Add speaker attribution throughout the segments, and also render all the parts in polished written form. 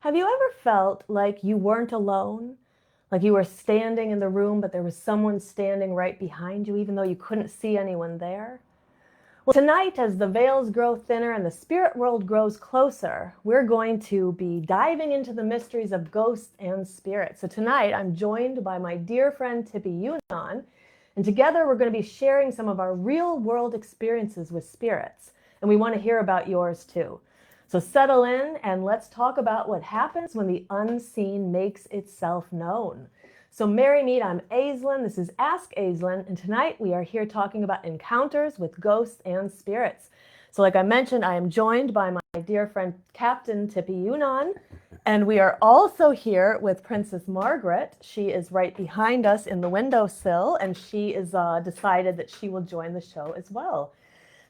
Speaker 1: Have you ever felt like you weren't alone? Like you were standing in the room, but there was someone standing right behind you, even though you couldn't see anyone there? Well, tonight, as the veils grow thinner and the spirit world grows closer, we're going to be diving into the mysteries of ghosts and spirits. So tonight, I'm joined by my dear friend Tippy Yunnan, and together we're going to be sharing some of our real world experiences with spirits. And we want to hear about yours too. So settle in and let's talk about what happens when the unseen makes itself known. So merry meet, I'm Aislin. This is Ask Aislin, and tonight we are here talking about encounters with ghosts and spirits. So like I mentioned, I am joined by my dear friend Captain Tippy Yunnan, and we are also here with Princess Margaret. She is right behind us in the windowsill, and she is decided that she will join the show as well.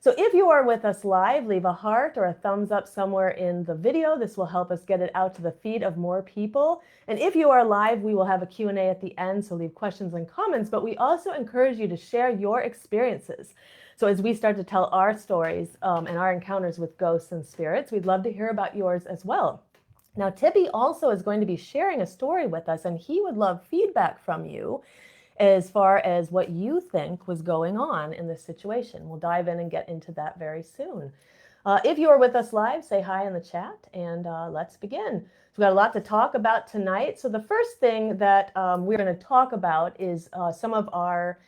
Speaker 1: So if you are with us live, leave a heart or a thumbs up somewhere in the video. This will help us get it out to the feed of more people. And if you are live, we will have a Q&A at the end, so leave questions and comments. But we also encourage you to share your experiences. So as we start to tell our stories and our encounters with ghosts and spirits, we'd love to hear about yours as well. Now, Tippy also is going to be sharing a story with us, and he would love feedback from you as far as what you think was going on in this situation. We'll dive in and get into that very soon. If you are with us live, say hi in the chat, and let's begin. So we've got a lot to talk about tonight. So the first thing that we're going to talk about is some of our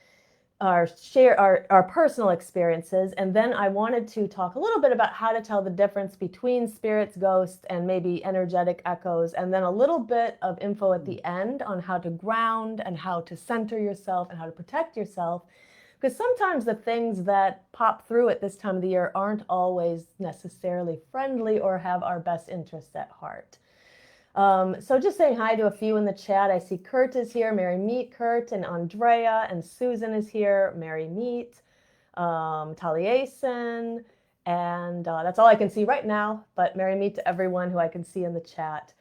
Speaker 1: personal experiences, and then I wanted to talk a little bit about how to tell the difference between spirits, ghosts, and maybe energetic echoes, and then a little bit of info at the end on how to ground and how to center yourself and how to protect yourself, because sometimes the things that pop through at this time of the year aren't always necessarily friendly or have our best interests at heart. So just saying hi to a few in the chat. I see Kurt is here. Merry meet, Kurt, and Andrea, and Susan is here. Merry meet, Taliesin, and that's all I can see right now, but merry meet to everyone who I can see in the chat.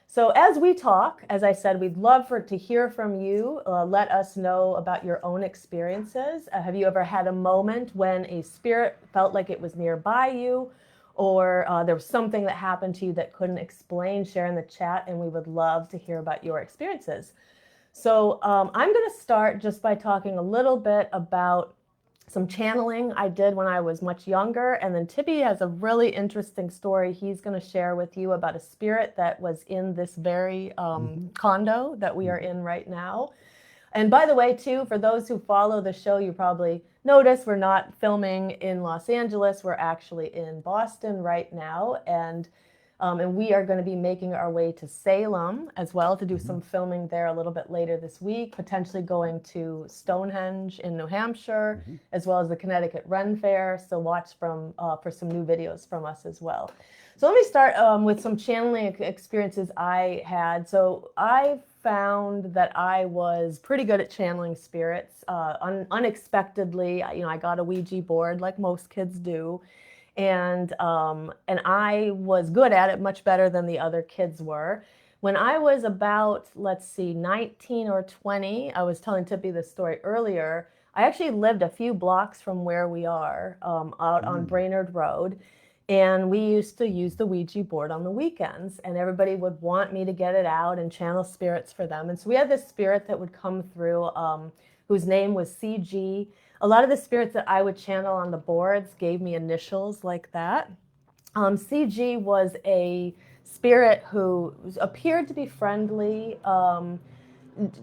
Speaker 1: So as we talk, as I said, we'd love to hear from you. Let us know about your own experiences. Have you ever had a moment when a spirit felt like it was nearby you, or there was something that happened to you that couldn't explain? Share in the chat, and we would love to hear about your experiences. So I'm going to start just by talking a little bit about some channeling I did when I was much younger, and then Tippy has a really interesting story he's going to share with you about a spirit that was in this very condo that we are in right now. And by the way, too, for those who follow the show, you probably notice we're not filming in Los Angeles. We're actually in Boston right now. And we are going to be making our way to Salem as well to do some filming there a little bit later this week, potentially going to Stonehenge in New Hampshire, as well as the Connecticut Ren Fair. So watch for some new videos from us as well. So let me start with some channeling experiences I had. So I found that I was pretty good at channeling spirits. Unexpectedly, I got a Ouija board like most kids do. And I was good at it, much better than the other kids were. When I was about, 19 or 20, I was telling Tippy this story earlier, I actually lived a few blocks from where we are, out on Brainerd Road. And we used to use the Ouija board on the weekends, and everybody would want me to get it out and channel spirits for them. And so we had this spirit that would come through, whose name was CG. A lot of the spirits that I would channel on the boards gave me initials like that. CG was a spirit who appeared to be friendly,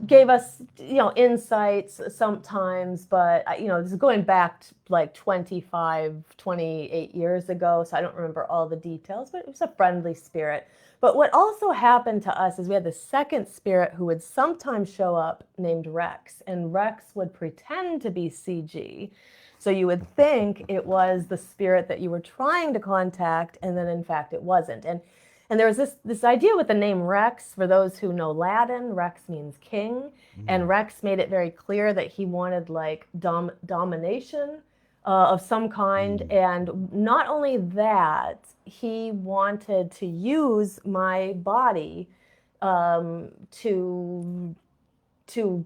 Speaker 1: gave us, insights sometimes, but, this is going back to like 28 years ago, so I don't remember all the details, but it was a friendly spirit. But what also happened to us is we had the second spirit who would sometimes show up named Rex, and Rex would pretend to be CG. So you would think it was the spirit that you were trying to contact, and then in fact it wasn't. And there was this idea with the name Rex. For those who know Latin, Rex means king, and Rex made it very clear that he wanted like domination of some kind. And not only that, he wanted to use my body to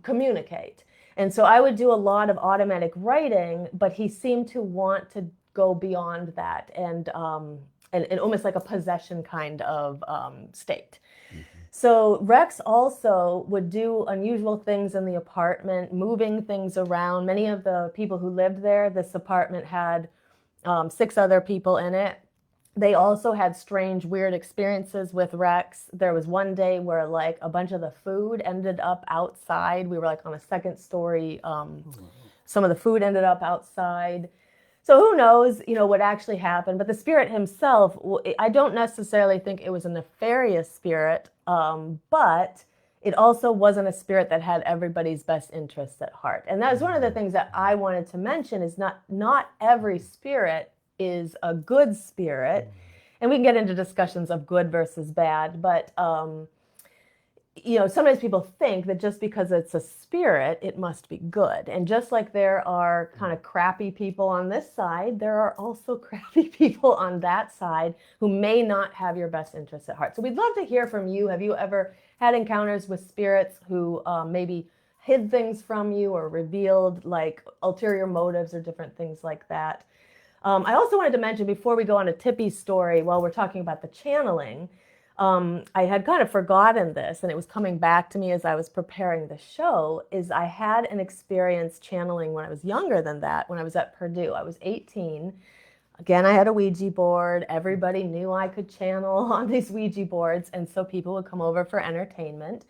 Speaker 1: communicate. And so I would do a lot of automatic writing, but he seemed to want to go beyond that. and almost like a possession kind of state. So Rex also would do unusual things in the apartment, moving things around. Many of the people who lived there, this apartment had 6 other people in it. They also had strange, weird experiences with Rex. There was one day where like a bunch of the food ended up outside. We were like on a 2nd story. Some of the food ended up outside. So who knows, what actually happened. But the spirit himself, I don't necessarily think it was a nefarious spirit, but it also wasn't a spirit that had everybody's best interests at heart. And that was one of the things that I wanted to mention is not every spirit is a good spirit. And we can get into discussions of good versus bad, but sometimes people think that just because it's a spirit, it must be good. And just like there are kind of crappy people on this side, there are also crappy people on that side who may not have your best interests at heart. So we'd love to hear from you. Have you ever had encounters with spirits who maybe hid things from you or revealed like ulterior motives or different things like that? I also wanted to mention before we go on to Tippy's story, while we're talking about the channeling, I had kind of forgotten this, and it was coming back to me as I was preparing the show, is I had an experience channeling when I was younger than that, when I was at Purdue. I was 18. Again, I had a Ouija board. Everybody knew I could channel on these Ouija boards, and so people would come over for entertainment.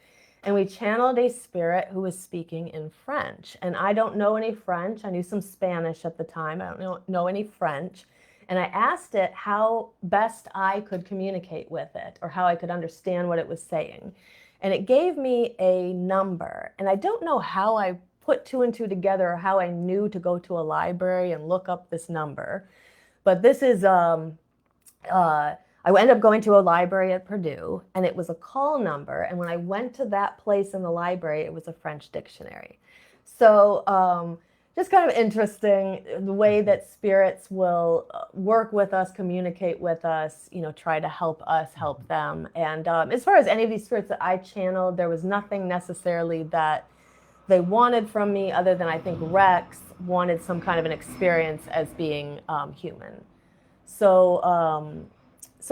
Speaker 1: And we channeled a spirit who was speaking in French. And I don't know any French. I knew some Spanish at the time. I don't know any French. And I asked it how best I could communicate with it or how I could understand what it was saying. And it gave me a number. And I don't know how I put 2 and 2 together or how I knew to go to a library and look up this number. But this is, I ended up going to a library at Purdue, and it was a call number. And when I went to that place in the library, it was a French dictionary. So just kind of interesting the way that spirits will work with us, communicate with us, try to help us help them. And as far as any of these spirits that I channeled, there was nothing necessarily that they wanted from me other than I think Rex wanted some kind of an experience as being human. So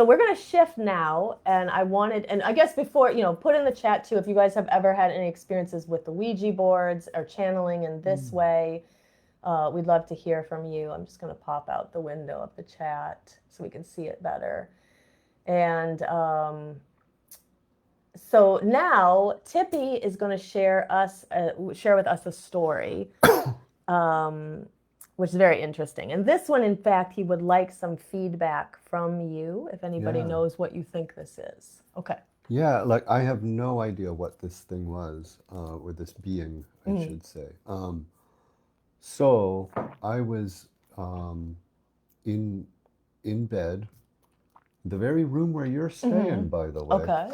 Speaker 1: we're going to shift now, and I guess before, put in the chat too, if you guys have ever had any experiences with the Ouija boards or channeling in this way, we'd love to hear from you. I'm just going to pop out the window of the chat so we can see it better. And so now Tippy is going to share with us a story, which is very interesting. And this one, in fact, he would like some feedback from you, if anybody knows what you think this is. Okay.
Speaker 2: Yeah, like I have no idea what this thing was, or this being, I should say. So I was in bed, the very room where you're staying, by the way.
Speaker 1: Okay.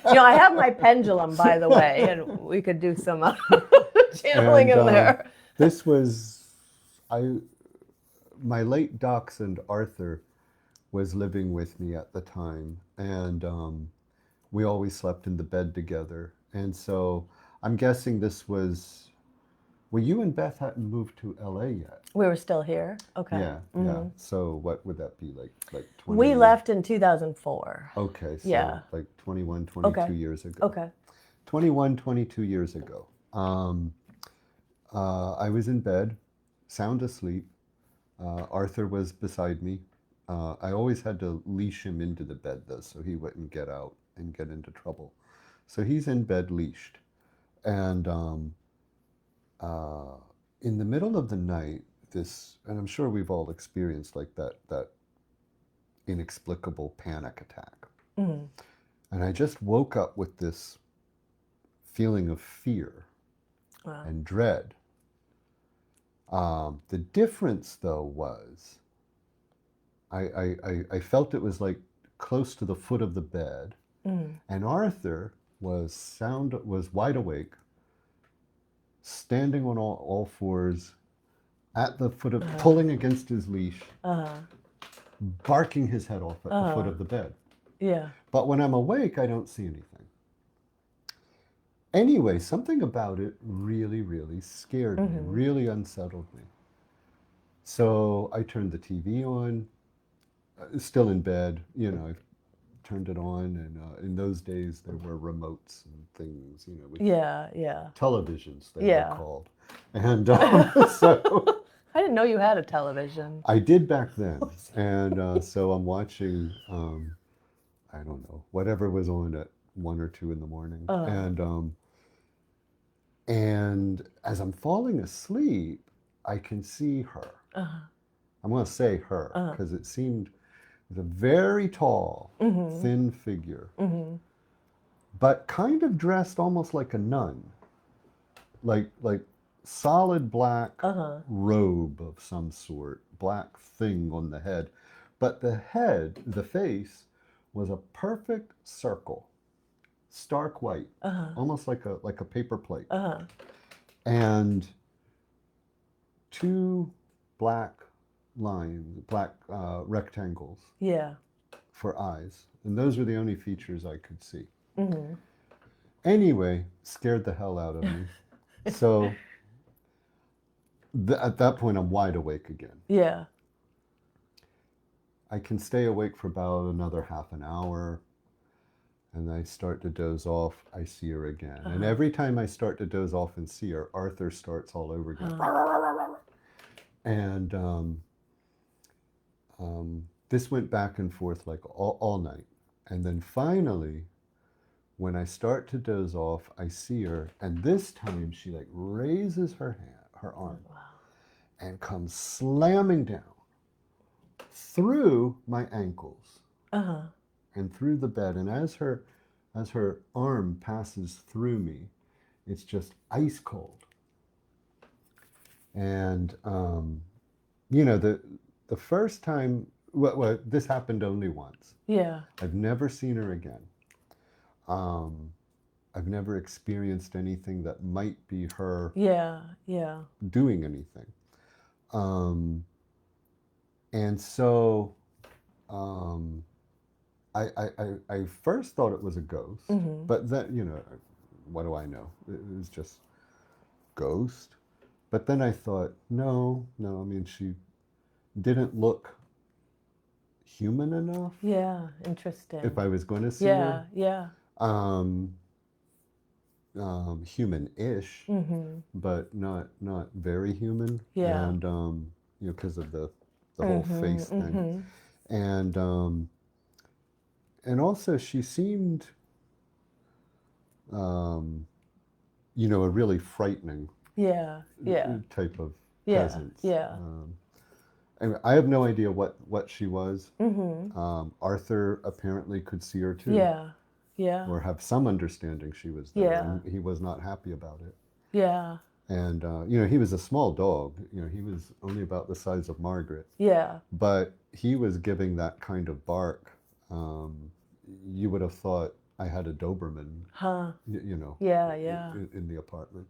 Speaker 1: I have my pendulum, by the way, and we could do some channeling in there.
Speaker 2: This was, my late dachshund Arthur was living with me at the time, and we always slept in the bed together. And so I'm guessing this was, well, you and Beth hadn't moved to LA yet.
Speaker 1: We were still here. Okay.
Speaker 2: Yeah. So what would that be, like 20?
Speaker 1: We left in 2004.
Speaker 2: Okay, so like 21, 22 years ago.
Speaker 1: Okay.
Speaker 2: 21, 22 years ago. I was in bed, sound asleep. Arthur was beside me. I always had to leash him into the bed, though, so he wouldn't get out and get into trouble. So he's in bed leashed. And in the middle of the night, and I'm sure we've all experienced like that inexplicable panic attack. Mm-hmm. And I just woke up with this feeling of fear and dread. The difference, though, was I felt it was like close to the foot of the bed, and Arthur was wide awake, standing on all fours at the foot of, pulling against his leash, barking his head off at the foot of the bed.
Speaker 1: Yeah.
Speaker 2: But when I'm awake, I don't see anything. Anyway, something about it really, really scared me, really unsettled me. So I turned the TV on, still in bed, I turned it on, and in those days there were remotes and things, with
Speaker 1: Yeah, yeah,
Speaker 2: televisions they were
Speaker 1: yeah.
Speaker 2: called, and so
Speaker 1: I didn't know you had a television.
Speaker 2: I did back then, and so I'm watching, I don't know, whatever was on at 1 or 2 in the morning,
Speaker 1: Uh,
Speaker 2: and as I'm falling asleep, I can see her.
Speaker 1: uh,
Speaker 2: I'm going to say her
Speaker 1: uh.
Speaker 2: because it seemed a very tall,
Speaker 1: Mm-hmm.
Speaker 2: thin figure,
Speaker 1: Mm-hmm.
Speaker 2: but kind of dressed almost like a nun, like solid black
Speaker 1: Uh-huh.
Speaker 2: robe of some sort, black thing on the head, but the face, was a perfect circle, stark white,
Speaker 1: Uh-huh.
Speaker 2: almost like a paper plate,
Speaker 1: Uh-huh.
Speaker 2: and two black lines, black rectangles
Speaker 1: Yeah.
Speaker 2: for eyes, and those were the only features I could see.
Speaker 1: Mm-hmm.
Speaker 2: Anyway, scared the hell out of me. So at that point, I'm wide awake again.
Speaker 1: Yeah.
Speaker 2: I can stay awake for about another half an hour, and I start to doze off. I see her again. And every time I start to doze off and see her, Arthur starts all over again. And this went back and forth like all night. And then finally, when I start to doze off, I see her, and this time she like raises her arm,
Speaker 1: Wow.
Speaker 2: and comes slamming down through my ankles
Speaker 1: Uh-huh.
Speaker 2: and through the bed. And as her arm passes through me, it's just ice cold. And the first time, well, this happened only once.
Speaker 1: Yeah.
Speaker 2: I've never seen her again. I've never experienced anything that might be her
Speaker 1: Yeah. Yeah.
Speaker 2: doing anything. And so I first thought it was a ghost,
Speaker 1: Mm-hmm.
Speaker 2: but then, what do I know? It was just ghost. But then I thought, no, I mean, she didn't look human enough
Speaker 1: Yeah. Interesting.
Speaker 2: if I was going to see
Speaker 1: Yeah.
Speaker 2: her.
Speaker 1: Yeah.
Speaker 2: Human-ish,
Speaker 1: Mm-hmm.
Speaker 2: but not very human.
Speaker 1: Yeah.
Speaker 2: And because of the whole face thing,
Speaker 1: Mm-hmm.
Speaker 2: and also she seemed, a really frightening
Speaker 1: Yeah. Yeah.
Speaker 2: type of
Speaker 1: Yeah.
Speaker 2: presence.
Speaker 1: Yeah.
Speaker 2: Anyway, I have no idea what she was.
Speaker 1: Mm-hmm.
Speaker 2: Arthur apparently could see her too.
Speaker 1: Yeah. Yeah.
Speaker 2: Or have some understanding she was there,
Speaker 1: Yeah.
Speaker 2: and he was not happy about it.
Speaker 1: Yeah.
Speaker 2: And he was a small dog. He was only about the size of Margaret,
Speaker 1: Yeah.
Speaker 2: but he was giving that kind of bark. You would have thought I had a Doberman,
Speaker 1: Huh.
Speaker 2: Yeah.
Speaker 1: Yeah.
Speaker 2: In the apartment.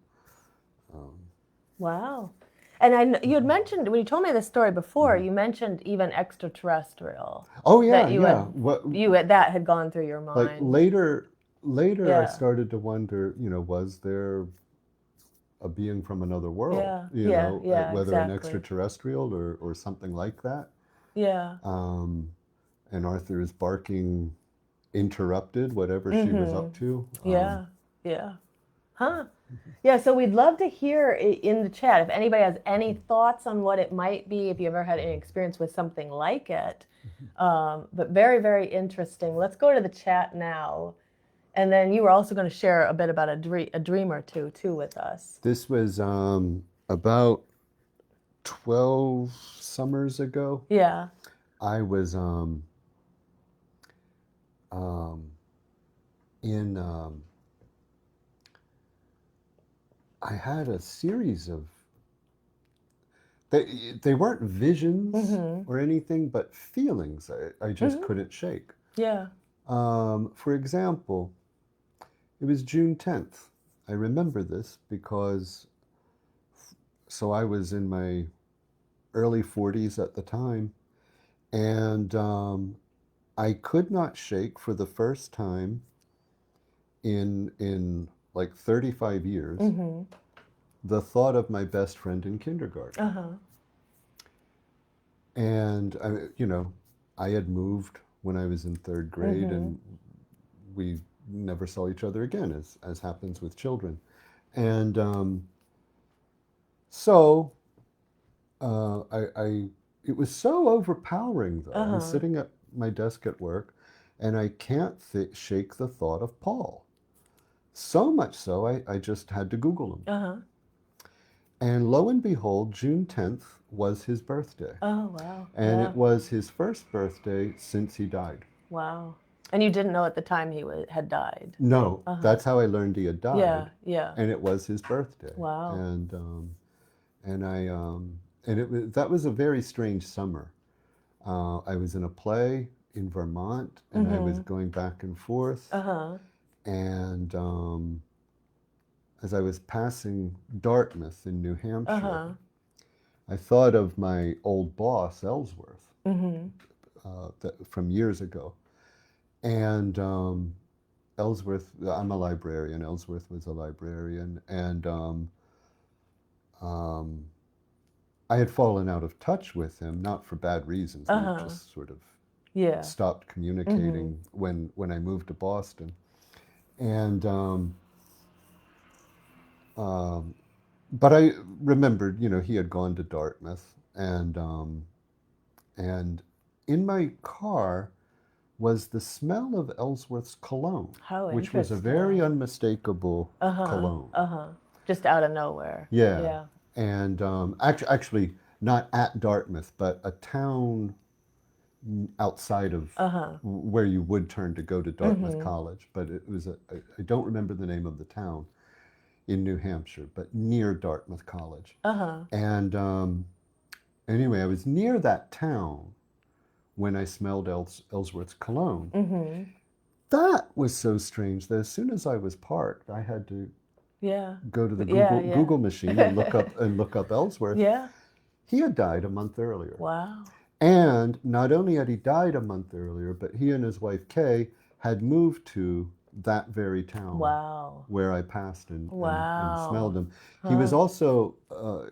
Speaker 1: Wow. And you had mentioned, when you told me this story before, you mentioned even extraterrestrial.
Speaker 2: Oh yeah,
Speaker 1: That you
Speaker 2: yeah.
Speaker 1: that had gone through your mind.
Speaker 2: Like later,
Speaker 1: Yeah.
Speaker 2: I started to wonder, was there a being from another world?
Speaker 1: Yeah, yeah,
Speaker 2: Whether
Speaker 1: exactly.
Speaker 2: an extraterrestrial or something like that.
Speaker 1: Yeah.
Speaker 2: And Arthur is barking interrupted, whatever she was up to.
Speaker 1: Yeah. Yeah. Huh. Yeah, so we'd love to hear in the chat if anybody has any thoughts on what it might be, if you ever had any experience with something like it. But very, very interesting. Let's go to the chat now. And then you were also going to share a bit about a dream or two with us.
Speaker 2: This was about 12 summers ago.
Speaker 1: Yeah.
Speaker 2: I was in I had a series of they weren't visions or anything, but feelings I just couldn't shake.
Speaker 1: Yeah.
Speaker 2: For example, it was June 10th. I remember this because so I was in my early 40s at the time, and I could not shake for the first time in like 35 years the thought of my best friend in kindergarten.
Speaker 1: Uh-huh.
Speaker 2: And I had moved when I was in third grade,
Speaker 1: Mm-hmm.
Speaker 2: and we never saw each other again, as happens with children. And so I it was so overpowering, though. I'm
Speaker 1: Uh-huh.
Speaker 2: sitting at my desk at work, and I can't shake the thought of Paul. So much so, I just had to Google him.
Speaker 1: Uh-huh.
Speaker 2: And lo and behold, June 10th was his birthday.
Speaker 1: Oh, wow.
Speaker 2: And
Speaker 1: Yeah.
Speaker 2: it was his first birthday since he died.
Speaker 1: Wow. And you didn't know at the time he had died.
Speaker 2: No,
Speaker 1: Uh-huh.
Speaker 2: that's how I learned he had
Speaker 1: Yeah,
Speaker 2: died.
Speaker 1: yeah.
Speaker 2: And it was his birthday.
Speaker 1: Wow.
Speaker 2: And I and it was that was a very strange summer. I was in a play in Vermont, and I was
Speaker 1: Mm-hmm.
Speaker 2: going back and forth.
Speaker 1: Uh-huh.
Speaker 2: And as I was passing Dartmouth in New Hampshire,
Speaker 1: Uh-huh.
Speaker 2: I thought of my old boss, Ellsworth,
Speaker 1: Mm-hmm.
Speaker 2: from years ago. And Ellsworth, I'm a librarian. Ellsworth was a librarian, and um, I had fallen out of touch with him, not for bad reasons. We had
Speaker 1: Uh-huh.
Speaker 2: just sort of
Speaker 1: Yeah.
Speaker 2: stopped
Speaker 1: Mm-hmm.
Speaker 2: communicating when I moved to Boston. And um, but I remembered, he had gone to Dartmouth, and in my car was the smell of Ellsworth's cologne,
Speaker 1: How
Speaker 2: which was a very
Speaker 1: interesting.
Speaker 2: unmistakable
Speaker 1: Uh-huh.
Speaker 2: cologne.
Speaker 1: Uh-huh. Just out of nowhere.
Speaker 2: Yeah,
Speaker 1: Yeah.
Speaker 2: and actually not at Dartmouth, but a town outside of
Speaker 1: Uh-huh.
Speaker 2: where you would turn to go to Dartmouth
Speaker 1: Mm-hmm.
Speaker 2: College. But it was I don't remember the name of the town in New Hampshire, but near Dartmouth College.
Speaker 1: Uh-huh.
Speaker 2: And anyway, I was near that town when I smelled Ellsworth's cologne.
Speaker 1: Mm-hmm.
Speaker 2: That was so strange that as soon as I was parked, I had to
Speaker 1: Yeah.
Speaker 2: go to the
Speaker 1: Yeah,
Speaker 2: Google machine and
Speaker 1: yeah.
Speaker 2: look up Ellsworth.
Speaker 1: Yeah.
Speaker 2: He had died a month earlier.
Speaker 1: Wow.
Speaker 2: And not only had he died a month earlier, but he and his wife Kay had moved to that very town
Speaker 1: Wow.
Speaker 2: where I passed and smelled
Speaker 1: Wow.
Speaker 2: him. He was
Speaker 1: Huh.
Speaker 2: also,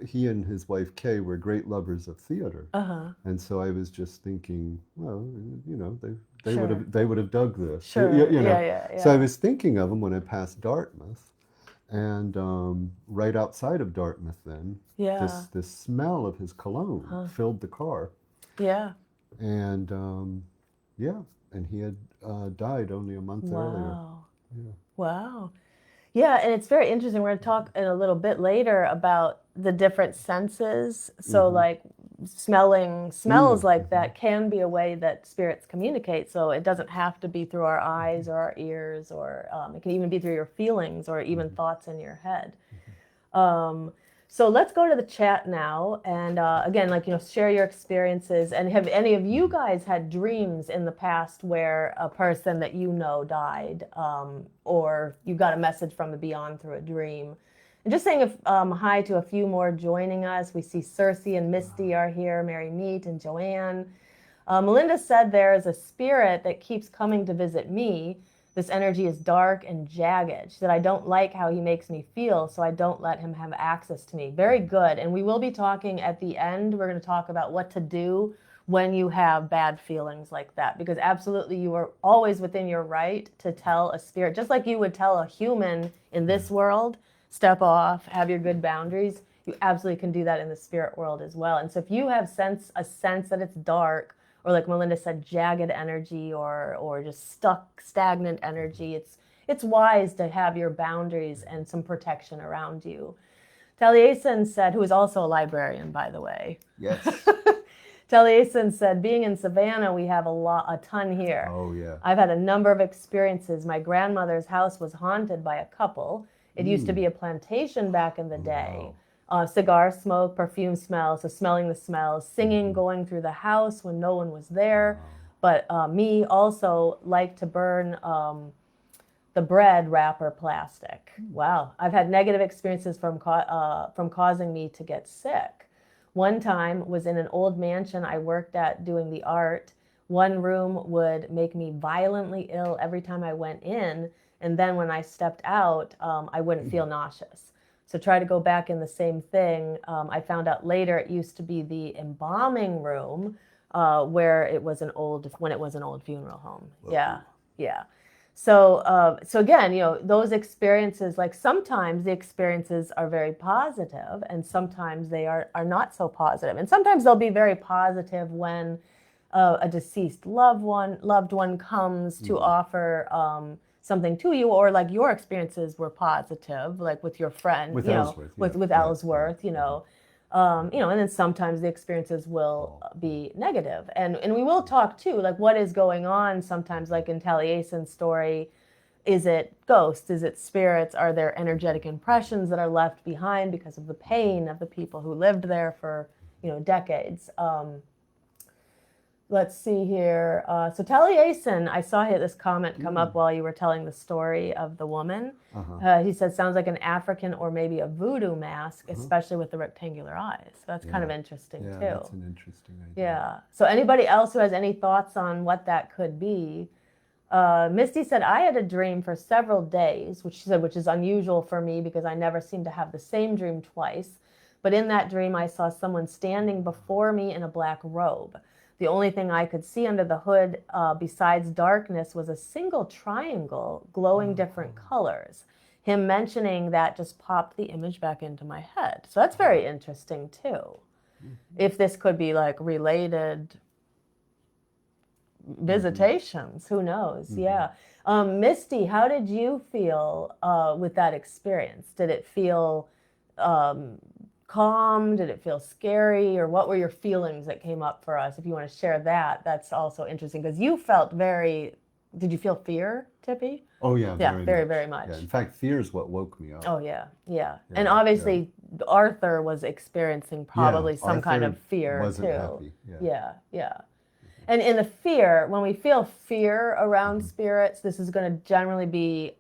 Speaker 2: he and his wife Kay were great lovers of theater.
Speaker 1: Uh-huh.
Speaker 2: And so I was just thinking, well,
Speaker 1: Sure.
Speaker 2: they would have dug this,
Speaker 1: Sure. Yeah, yeah,
Speaker 2: So I
Speaker 1: yeah.
Speaker 2: was thinking of him when I passed Dartmouth, and right outside of Dartmouth, then
Speaker 1: Yeah.
Speaker 2: this smell of his cologne
Speaker 1: Huh.
Speaker 2: filled the car,
Speaker 1: Yeah.
Speaker 2: and yeah, and he had died only a month earlier.
Speaker 1: Wow.
Speaker 2: Yeah.
Speaker 1: Wow. Yeah, and it's very interesting. We're going to talk in a little bit later about the different senses. So,
Speaker 2: Mm-hmm.
Speaker 1: like smelling smells like
Speaker 2: Mm-hmm.
Speaker 1: that can be a way that spirits communicate. So, it doesn't have to be through our eyes or our ears, or it can even be through your feelings or even
Speaker 2: Mm-hmm.
Speaker 1: thoughts in your head. Um, so let's go to the chat now, and again, share your experiences. And have any of you guys had dreams in the past where a person that you know died, or you got a message from the beyond through a dream? And just saying hi to a few more joining us. We see Cersei and Misty are here, Mary Meet and Joanne. Melinda said there is a spirit that keeps coming to visit me. This energy is dark and jagged. She said, I don't like how he makes me feel, so I don't let him have access to me. Very good. And we will be talking at the end. We're going to talk about what to do when you have bad feelings like that, because absolutely you are always within your right to tell a spirit, just like you would tell a human in this world, step off, have your good boundaries. You absolutely can do that in the spirit world as well. And so if you have a sense that it's dark, or like Melinda said, jagged energy, or just stuck, stagnant energy, it's wise to have your boundaries and some protection around you. Taliesin said, who is also a librarian, by the way.
Speaker 2: Yes.
Speaker 1: Taliesin said, being in Savannah, we have a ton here.
Speaker 2: Oh yeah.
Speaker 1: I've had a number of experiences. My grandmother's house was haunted by a couple. It used to be a plantation back in the day.
Speaker 2: Wow.
Speaker 1: Cigar smoke, perfume smell, so smelling the smells, singing going through the house when no one was there. But me also like to burn the bread wrapper plastic. Wow. I've had negative experiences from causing me to get sick. One time was in an old mansion I worked at doing the art. One room would make me violently ill every time I went in, and then when I stepped out, I wouldn't feel nauseous. So try to go back in the same thing. I found out later it used to be the embalming room, where it was when it was an old funeral home.
Speaker 2: Whoa.
Speaker 1: Yeah, yeah. So again, those experiences, like sometimes the experiences are very positive and sometimes they are not so positive. And sometimes they'll be very positive when a deceased loved one comes to offer something to you, or like your experiences were positive, like with your friend,
Speaker 2: With Ellsworth,
Speaker 1: with
Speaker 2: yeah,
Speaker 1: Ellsworth, and then sometimes the experiences will be negative. And we will talk too, like what is going on sometimes, like in Taliesin's story. Is it ghosts? Is it spirits? Are there energetic impressions that are left behind because of the pain of the people who lived there for, decades? Let's see here. So Taliesin, I saw this comment come up while you were telling the story of the woman. He said, sounds like an African or maybe a voodoo mask, especially with the rectangular eyes. So that's kind of interesting too.
Speaker 2: Yeah, that's an interesting idea.
Speaker 1: Yeah. So anybody else who has any thoughts on what that could be? Misty said, I had a dream for several days, which is unusual for me because I never seem to have the same dream twice. But in that dream, I saw someone standing before me in a black robe. The only thing I could see under the hood, besides darkness, was a single triangle glowing different colors. Him mentioning that just popped the image back into my head. So that's very interesting too. If this could be like related visitations, who knows? Yeah. Misty, how did you feel with that experience? Did it feel calm? Did it feel scary? Or what were your feelings that came up for us? If you want to share that, that's also interesting because you felt did you feel fear, Tippy?
Speaker 2: Oh yeah,
Speaker 1: very, very much.
Speaker 2: Yeah, in fact, fear is what woke me up.
Speaker 1: Oh yeah. And obviously Arthur was experiencing probably some kind of fear
Speaker 2: wasn't
Speaker 1: too.
Speaker 2: Happy.
Speaker 1: Yeah. And in the fear, when we feel fear around spirits, this is going to generally be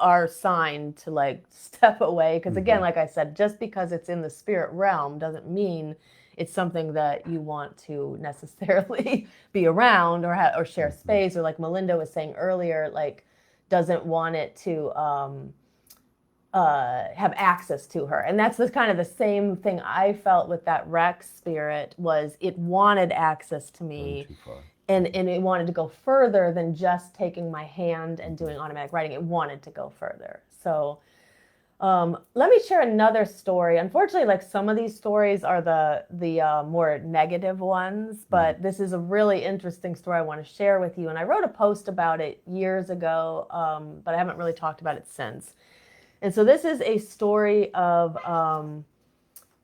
Speaker 1: our sign to like step away. Because again, like I said, just because it's in the spirit realm doesn't mean it's something that you want to necessarily be around or share space. Or like Melinda was saying earlier, like doesn't want it to have access to her. And that's kind of the same thing I felt with that Rex spirit, was it wanted access to me. And it wanted to go further than just taking my hand and doing automatic writing. It wanted to go further. So let me share another story. Unfortunately, like some of these stories are the more negative ones, but this is a really interesting story I want to share with you. And I wrote a post about it years ago, but I haven't really talked about it since. And so this is a story of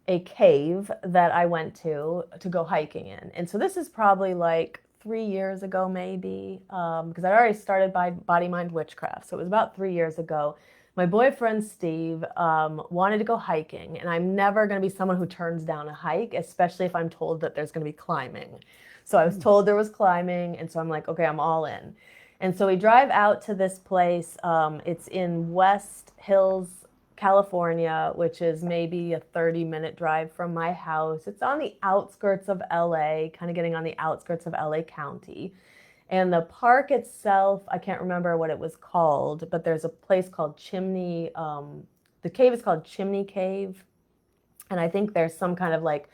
Speaker 1: a cave that I went to go hiking in. And so this is probably like 3 years ago, maybe, because I'd already started Body Mind Witchcraft. So it was about 3 years ago. My boyfriend, Steve, wanted to go hiking. And I'm never going to be someone who turns down a hike, especially if I'm told that there's going to be climbing. So I was told there was climbing. And so I'm like, okay, I'm all in. And so we drive out to this place. It's in West Hills, California, which is maybe a 30-minute drive from my house. It's on the outskirts of LA, kind of getting on the outskirts of LA County. And the park itself, I can't remember what it was called, but there's a place called Chimney. The cave is called Chimney Cave. And I think there's some kind of like,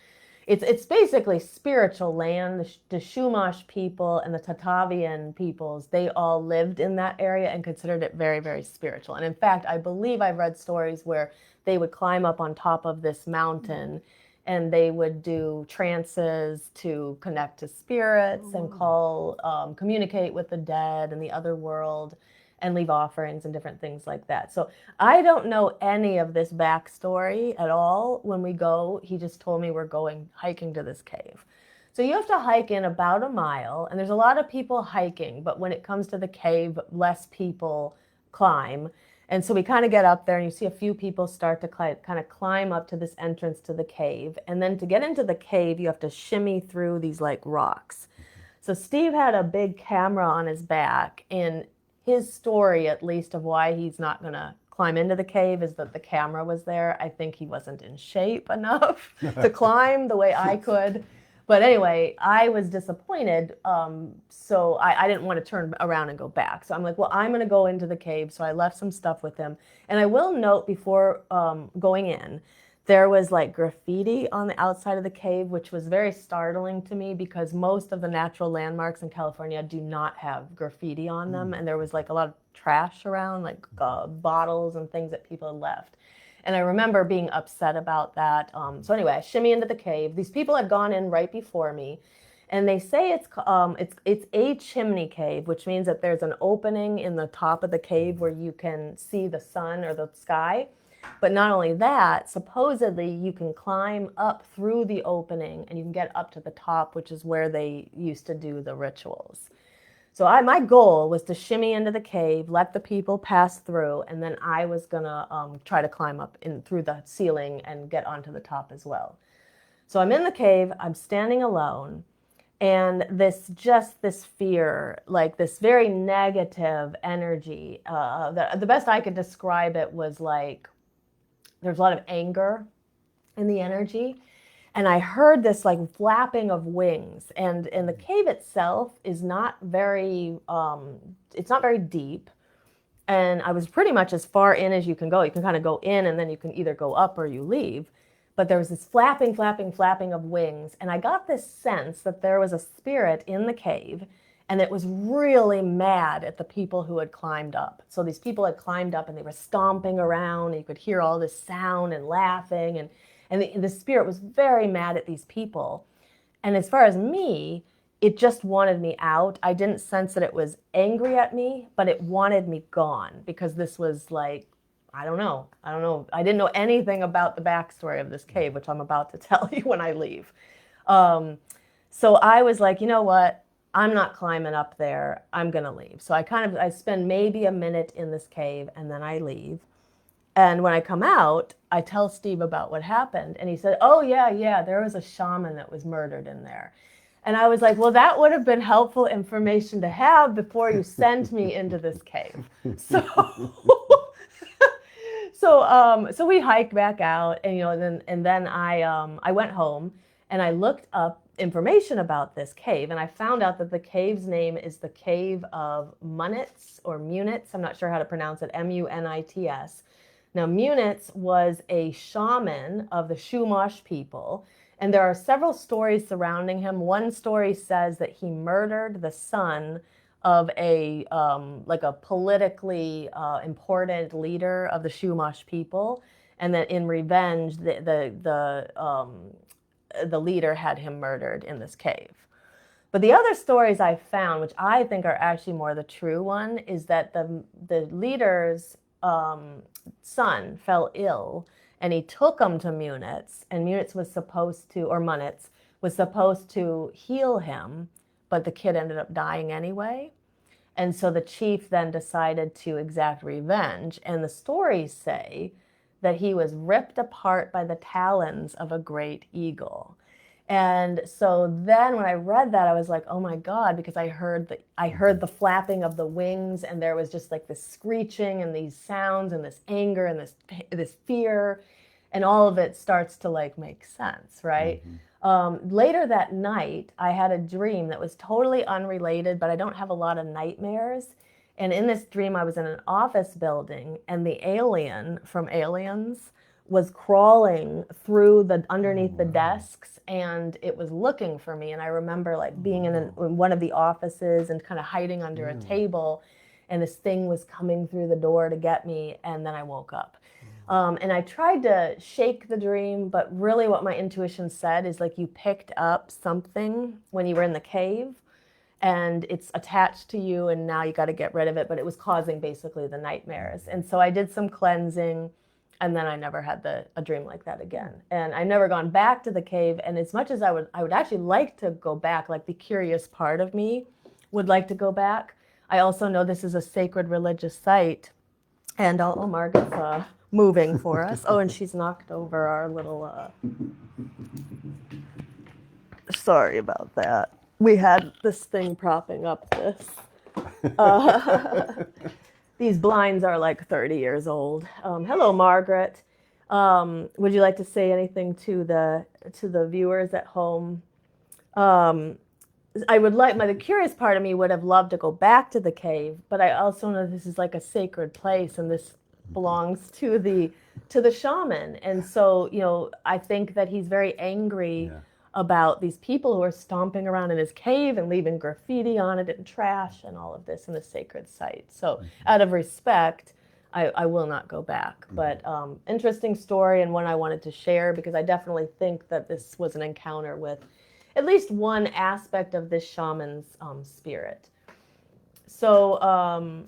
Speaker 1: it's basically spiritual land. The Chumash people and the Tatavian peoples, they all lived in that area and considered it very, very spiritual. And in fact, I believe I've read stories where they would climb up on top of this mountain and they would do trances to connect to spirits and communicate with the dead and the other world and leave offerings and different things like that. So I don't know any of this backstory at all. When we go, he just told me we're going hiking to this cave. So you have to hike in about a mile, and there's a lot of people hiking, but when it comes to the cave, less people climb. And so we kind of get up there and you see a few people start to kind of climb up to this entrance to the cave. And then to get into the cave, you have to shimmy through these like rocks. So Steve had a big camera on his back, and his story, at least, of why he's not going to climb into the cave is that the camera was there. I think he wasn't in shape enough to climb the way I could. But anyway, I was disappointed. So I didn't want to turn around and go back. So I'm like, well, I'm going to go into the cave. So I left some stuff with him. And I will note before going in There was like graffiti on the outside of the cave, which was very startling to me because most of the natural landmarks in California do not have graffiti on them. And there was like a lot of trash around, like bottles and things that people had left. And I remember being upset about that. So anyway, I shimmy into the cave. These people had gone in right before me, and they say it's a chimney cave, which means that there's an opening in the top of the cave where you can see the sun or the sky. But not only that, supposedly you can climb up through the opening and you can get up to the top, which is where they used to do the rituals. So my goal was to shimmy into the cave, let the people pass through, and then I was gonna try to climb up in through the ceiling and get onto the top as well. So I'm in the cave, I'm standing alone, and this fear, like this very negative energy, the best I could describe it was like there's a lot of anger in the energy. And I heard this like flapping of wings, and the cave itself is not very, it's not very deep. And I was pretty much as far in as you can go. You can kind of go in and then you can either go up or you leave. But there was this flapping of wings. And I got this sense that there was a spirit in the cave, and it was really mad at the people who had climbed up. So these people had climbed up and they were stomping around, and you could hear all this sound and laughing, and the spirit was very mad at these people. And as far as me, it just wanted me out. I didn't sense that it was angry at me, but it wanted me gone, because this was like, I don't know. I didn't know anything about the backstory of this cave, which I'm about to tell you when I leave. So I was like, you know what? I'm not climbing up there. I'm going to leave. So I spend maybe a minute in this cave and then I leave. And when I come out, I tell Steve about what happened. And he said, oh, yeah, there was a shaman that was murdered in there. And I was like, well, that would have been helpful information to have before you send me into this cave. So, so we hiked back out, and then I went home and I looked up information about this cave, and I found out that the cave's name is the Cave of Munits or Munits. I'm not sure how to pronounce it, Munits. Now, Munit was a shaman of the Chumash people, and there are several stories surrounding him. One story says that he murdered the son of a politically important leader of the Chumash people, and that in revenge, the leader had him murdered in this cave. But the other stories I found, which I think are actually more the true one, is that the leader's son fell ill, and he took him to Munitz, and Munitz was supposed to heal him, but the kid ended up dying anyway. And so the chief then decided to exact revenge, and the stories say that he was ripped apart by the talons of a great eagle. And so then when I read that, I was like, oh my God, because I heard the flapping of the wings, and there was just like this screeching and these sounds and this anger and this fear, and all of it starts to like make sense, right? Mm-hmm. Later that night, I had a dream that was totally unrelated, but I don't have a lot of nightmares. And in this dream, I was in an office building, and the alien from Aliens was crawling through underneath the desks, and it was looking for me. And I remember like being in one of the offices and kind of hiding under a table, and this thing was coming through the door to get me, and then I woke up. And I tried to shake the dream, but really what my intuition said is like you picked up something when you were in the cave, and it's attached to you, and now you got to get rid of it, but it was causing basically the nightmares. And so I did some cleansing, and then I never had a dream like that again. And I've never gone back to the cave. And as much as I would actually like to go back, like the curious part of me would like to go back. I also know this is a sacred religious site. And Margaret's moving for us. Oh, and she's knocked over our little, sorry about that. We had this thing propping up this. These blinds are like 30 years old. Hello, Margaret. Would you like to say anything to the viewers at home? I would like, the curious part of me would have loved to go back to the cave, but I also know this is like a sacred place, and this belongs to the shaman. And so, I think that he's very angry about these people who are stomping around in his cave and leaving graffiti on it and trash and all of this in the sacred site. So out of respect, I will not go back. But interesting story, and one I wanted to share because I definitely think that this was an encounter with at least one aspect of this shaman's spirit. So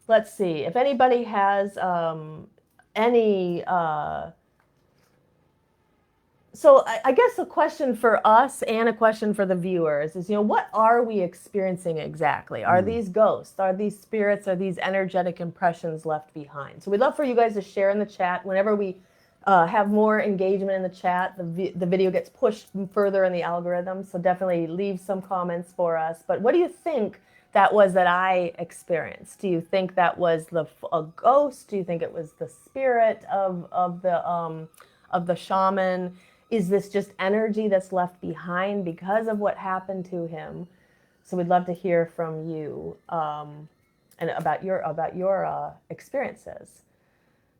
Speaker 1: let's see if anybody has any. So I guess a question for us and a question for the viewers is, what are we experiencing exactly? Are these ghosts? Are these spirits? Are these energetic impressions left behind? So we'd love for you guys to share in the chat. Whenever we have more engagement in the chat, the video gets pushed further in the algorithm. So definitely leave some comments for us. But what do you think that was that I experienced? Do you think that was a ghost? Do you think it was the spirit of the shaman? Is this just energy that's left behind because of what happened to him? So we'd love to hear from you and about your experiences.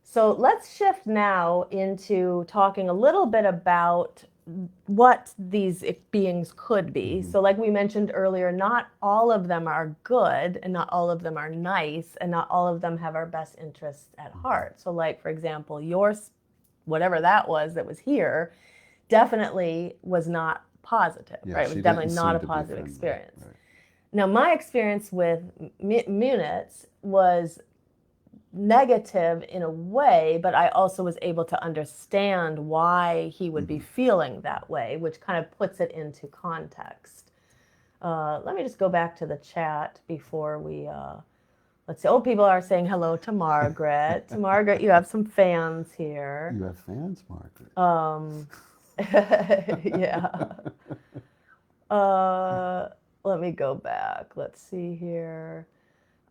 Speaker 1: So let's shift now into talking a little bit about what these beings could be. So like we mentioned earlier, not all of them are good and not all of them are nice and not all of them have our best interests at heart. So like, for example, yours, whatever that was here, definitely was not positive, right? It was definitely not a positive experience. Right. Now, my experience with Munit was negative in a way, but I also was able to understand why he would be feeling that way, which kind of puts it into context. Let me just go back to the chat before we, let's see. Oh, people are saying hello to Margaret. Margaret, you have some fans here.
Speaker 2: You have fans, Margaret?
Speaker 1: Yeah. Let me go back. Let's see here.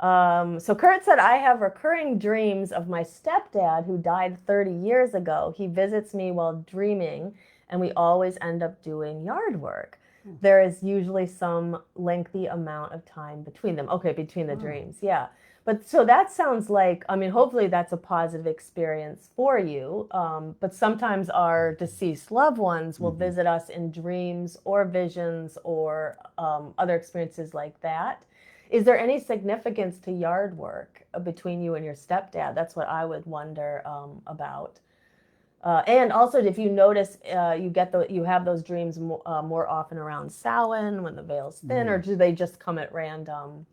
Speaker 1: So Kurt said, I have recurring dreams of my stepdad who died 30 years ago. He visits me while dreaming, and we always end up doing yard work. There is usually some lengthy amount of time between them. Okay, between the dreams, yeah. But so that sounds like, hopefully that's a positive experience for you. But sometimes our deceased loved ones will visit us in dreams or visions or other experiences like that. Is there any significance to yard work between you and your stepdad? That's what I would wonder about. And also, if you notice, you have those dreams more often around Samhain when the veil's thin, or do they just come at random?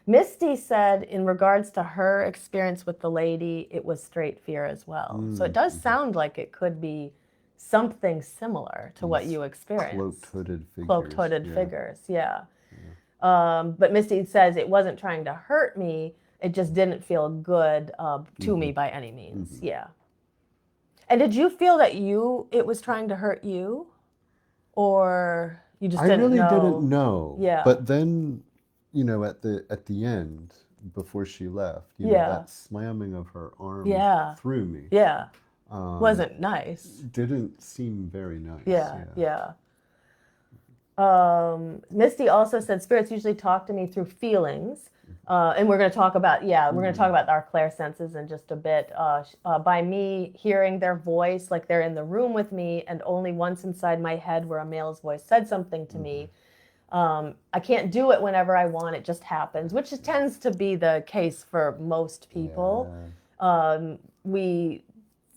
Speaker 1: Misty said, in regards to her experience with the lady, it was straight fear as well. So it does sound like it could be something similar to what you experienced.
Speaker 2: Cloaked hooded
Speaker 1: figures, yeah. But Misty says it wasn't trying to hurt me. It just didn't feel good to me by any means. Yeah. And did you feel that it was trying to hurt you, or you just didn't know?
Speaker 2: I really didn't know.
Speaker 1: Yeah.
Speaker 2: But then, at the end, before she left, that slamming of her arm through me.
Speaker 1: Yeah. Wasn't nice.
Speaker 2: Didn't seem very nice.
Speaker 1: Yeah. Misty also said spirits usually talk to me through feelings, and we're going to talk about our clairsenses in just a bit. By me hearing their voice, like they're in the room with me, and only once inside my head where a male's voice said something to me. I can't do it whenever I want; it just happens, which tends to be the case for most people. Yeah. We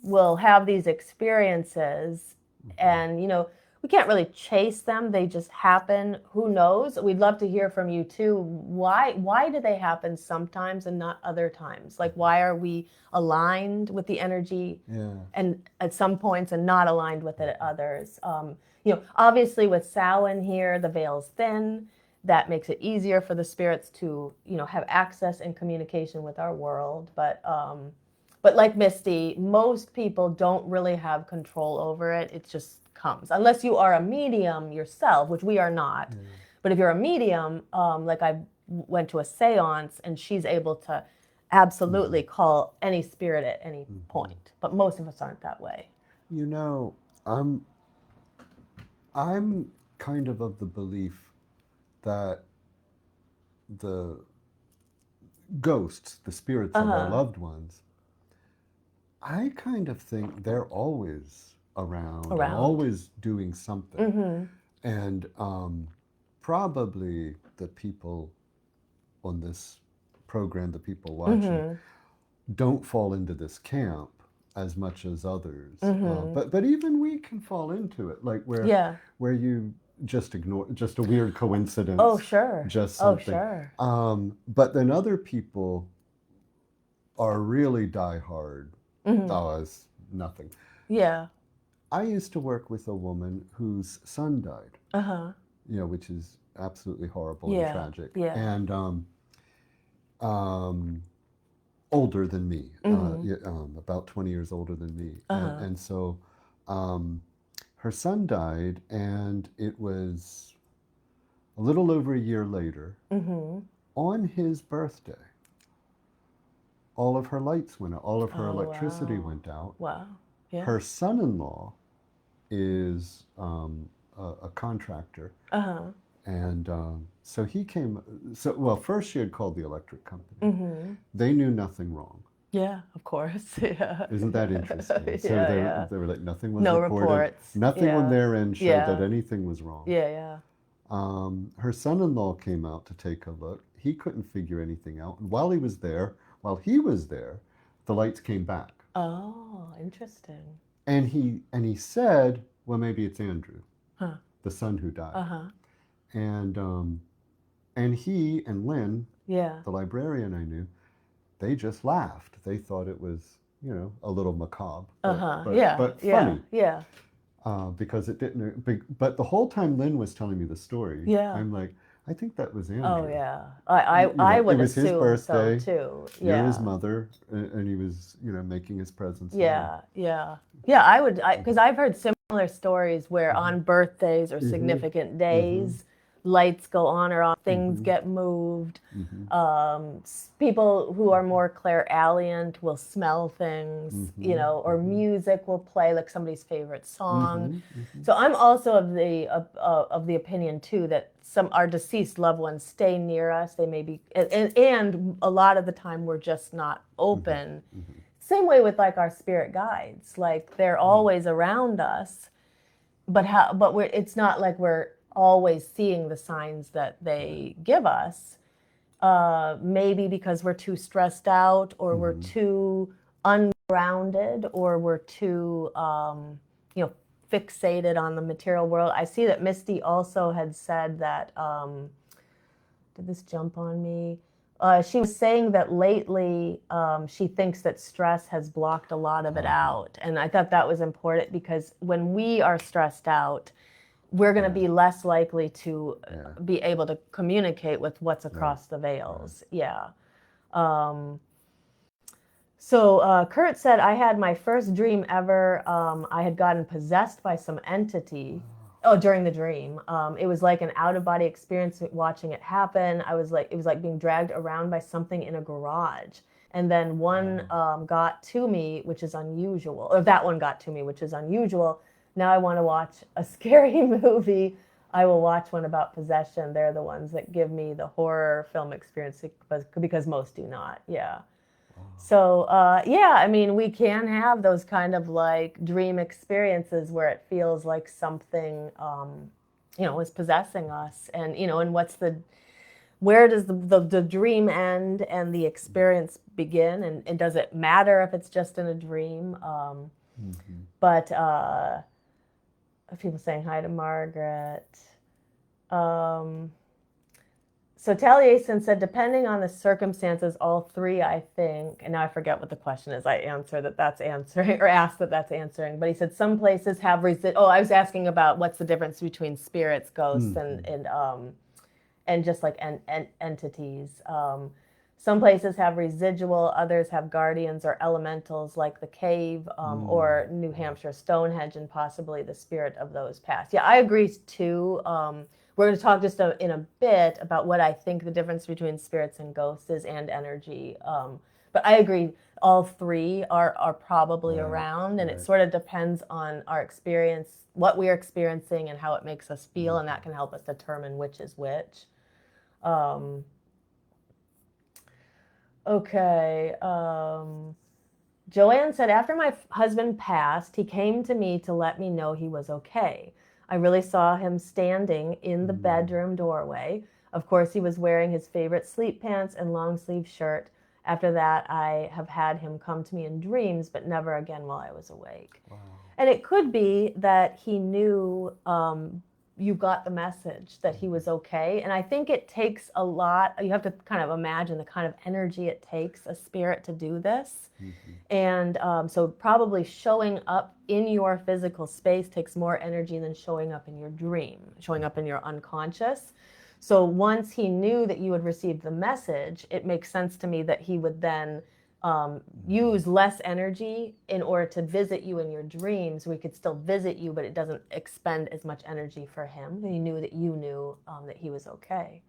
Speaker 1: will have these experiences, and we can't really chase them. They just happen. Who knows? We'd love to hear from you too. Why do they happen sometimes and not other times? Like, why are we aligned with the energy and at some points and not aligned with it at others? Obviously with Samhain here, the veil's thin. That makes it easier for the spirits to, have access and communication with our world. But like Misty, most people don't really have control over it. It just comes, unless you are a medium yourself, which we are not. But if you're a medium, like I went to a seance, and she's able to absolutely call any spirit at any point. But most of us aren't that way.
Speaker 2: I'm kind of the belief that ghosts, the spirits of our
Speaker 1: Uh-huh.
Speaker 2: loved ones, I kind of think they're always around and
Speaker 1: Around.
Speaker 2: always doing something.
Speaker 1: Mm-hmm.
Speaker 2: And probably the people on this program, the people watching,
Speaker 1: Mm-hmm.
Speaker 2: don't fall into this camp as much as others.
Speaker 1: Mm-hmm.
Speaker 2: But even we can fall into it, like
Speaker 1: Yeah.
Speaker 2: where you just ignore, just a weird
Speaker 1: Oh,
Speaker 2: coincidence,
Speaker 1: sure.
Speaker 2: just
Speaker 1: Oh,
Speaker 2: something.
Speaker 1: sure.
Speaker 2: But then other people are really diehard.
Speaker 1: Mm-hmm.
Speaker 2: Oh, it's nothing.
Speaker 1: Yeah.
Speaker 2: I used to work with a woman whose son died,
Speaker 1: Uh-huh.
Speaker 2: which is absolutely horrible and
Speaker 1: Yeah.
Speaker 2: tragic,
Speaker 1: Yeah.
Speaker 2: and um, older than me,
Speaker 1: Mm-hmm.
Speaker 2: about 20 years older than me,
Speaker 1: Uh-huh.
Speaker 2: and so her son died, and it was a little over a year later,
Speaker 1: Mm-hmm.
Speaker 2: on his birthday. All of her lights went out, all of her
Speaker 1: Oh,
Speaker 2: electricity
Speaker 1: wow.
Speaker 2: went out.
Speaker 1: Wow. Yeah.
Speaker 2: Her son-in-law is a contractor,
Speaker 1: Uh-huh.
Speaker 2: and so he came. So, well, first she had called the electric company.
Speaker 1: Mm-hmm.
Speaker 2: They knew nothing wrong.
Speaker 1: Yeah, of course. Yeah.
Speaker 2: Isn't that interesting? So
Speaker 1: Yeah, yeah.
Speaker 2: they were like, nothing was
Speaker 1: No
Speaker 2: reported.
Speaker 1: reports.
Speaker 2: Nothing on
Speaker 1: Yeah.
Speaker 2: their end showed
Speaker 1: Yeah.
Speaker 2: that anything was wrong.
Speaker 1: Yeah, yeah.
Speaker 2: Her son-in-law came out to take a look. He couldn't figure anything out. And while he was there, the lights came back.
Speaker 1: Oh, interesting.
Speaker 2: And he said, well, maybe it's Andrew,
Speaker 1: Huh.
Speaker 2: the son who died.
Speaker 1: Uh-huh.
Speaker 2: And he and Lynn,
Speaker 1: Yeah.
Speaker 2: the librarian I knew, they just laughed. They thought it was, a little macabre,
Speaker 1: Uh-huh. Yeah.
Speaker 2: but
Speaker 1: Yeah.
Speaker 2: funny.
Speaker 1: Yeah.
Speaker 2: Because it didn't. But the whole time Lynn was telling me the story,
Speaker 1: Yeah.
Speaker 2: I'm like, I think that was Andrew.
Speaker 1: Oh, yeah. I would
Speaker 2: it was his
Speaker 1: assume
Speaker 2: birthday.
Speaker 1: so too.
Speaker 2: You're
Speaker 1: Yeah.
Speaker 2: his mother, and he was, making his presence known.
Speaker 1: Yeah. Yeah. Yeah, I would, because I've heard similar stories where on birthdays or
Speaker 2: Mhm.
Speaker 1: significant days, lights go on or off, things
Speaker 2: Mhm.
Speaker 1: get moved.
Speaker 2: Mhm.
Speaker 1: People who are more clairaudient will smell things,
Speaker 2: Mhm.
Speaker 1: or
Speaker 2: Mhm.
Speaker 1: music will play, like somebody's favorite song.
Speaker 2: Mhm. Mhm.
Speaker 1: So I'm also of the opinion too that some our deceased loved ones stay near us. They may be, and a lot of the time we're just not open.
Speaker 2: Mhm.
Speaker 1: Same way with like our spirit guides, like they're always around us, but it's not like we're always seeing the signs that they give us. Maybe because we're too stressed out, or we're too ungrounded, or we're too fixated on the material world. I see that Misty also had said that. Did this jump on me? She was saying that lately she thinks that stress has blocked a lot of it out. And I thought that was important because when we are stressed out, we're going to be less likely to be able to communicate with what's across the veils. Yeah. So Kurt said, I had my first dream ever. I had gotten possessed by some entity. Oh, during the dream. It was like an out-of-body experience watching it happen. It was like being dragged around by something in a garage. And then one got to me, which is unusual. Or that one got to me, which is unusual. Now I want to watch a scary movie. I will watch one about possession. They're the ones that give me the horror film experience because most do not. Yeah. So, I mean, we can have those kind of like dream experiences where it feels like something, is possessing us. And, and where does the dream end and the experience begin? And does it matter if it's just in a dream? But people saying hi to Margaret. So Taliesin said, depending on the circumstances, all three, I think, and now I forget what the question is. I answer that's answering, or asked that's answering. But he said some places have I was asking about what's the difference between spirits, ghosts, and just like entities. Some places have residual, others have guardians or elementals, like the cave or New Hampshire Stonehenge, and possibly the spirit of those past. Yeah, I agree too. We're going to talk just in a bit about what I think the difference between spirits and ghosts is, and energy. But I agree, all three are probably around, and it sort of depends on our experience, what we're experiencing, and how it makes us feel, and that can help us determine which is which. Okay. Joanne said, after my husband passed, he came to me to let me know he was okay. I really saw him standing in the
Speaker 2: Mm.
Speaker 1: bedroom doorway. Of course, he was wearing his favorite sleep pants and long sleeve shirt. After that, I have had him come to me in dreams, but never again while I was awake.
Speaker 2: Wow.
Speaker 1: And it could be that he knew you got the message that he was okay. And I think it takes a lot. You have to kind of imagine the kind of energy it takes a spirit to do this.
Speaker 2: Mm-hmm.
Speaker 1: And so probably showing up in your physical space takes more energy than showing up in your dream, showing up in your unconscious. So once he knew that you had received the message, it makes sense to me that he would then use less energy in order to visit you in your dreams. We could still visit you, but it doesn't expend as much energy for him. He knew that you knew that he was okay.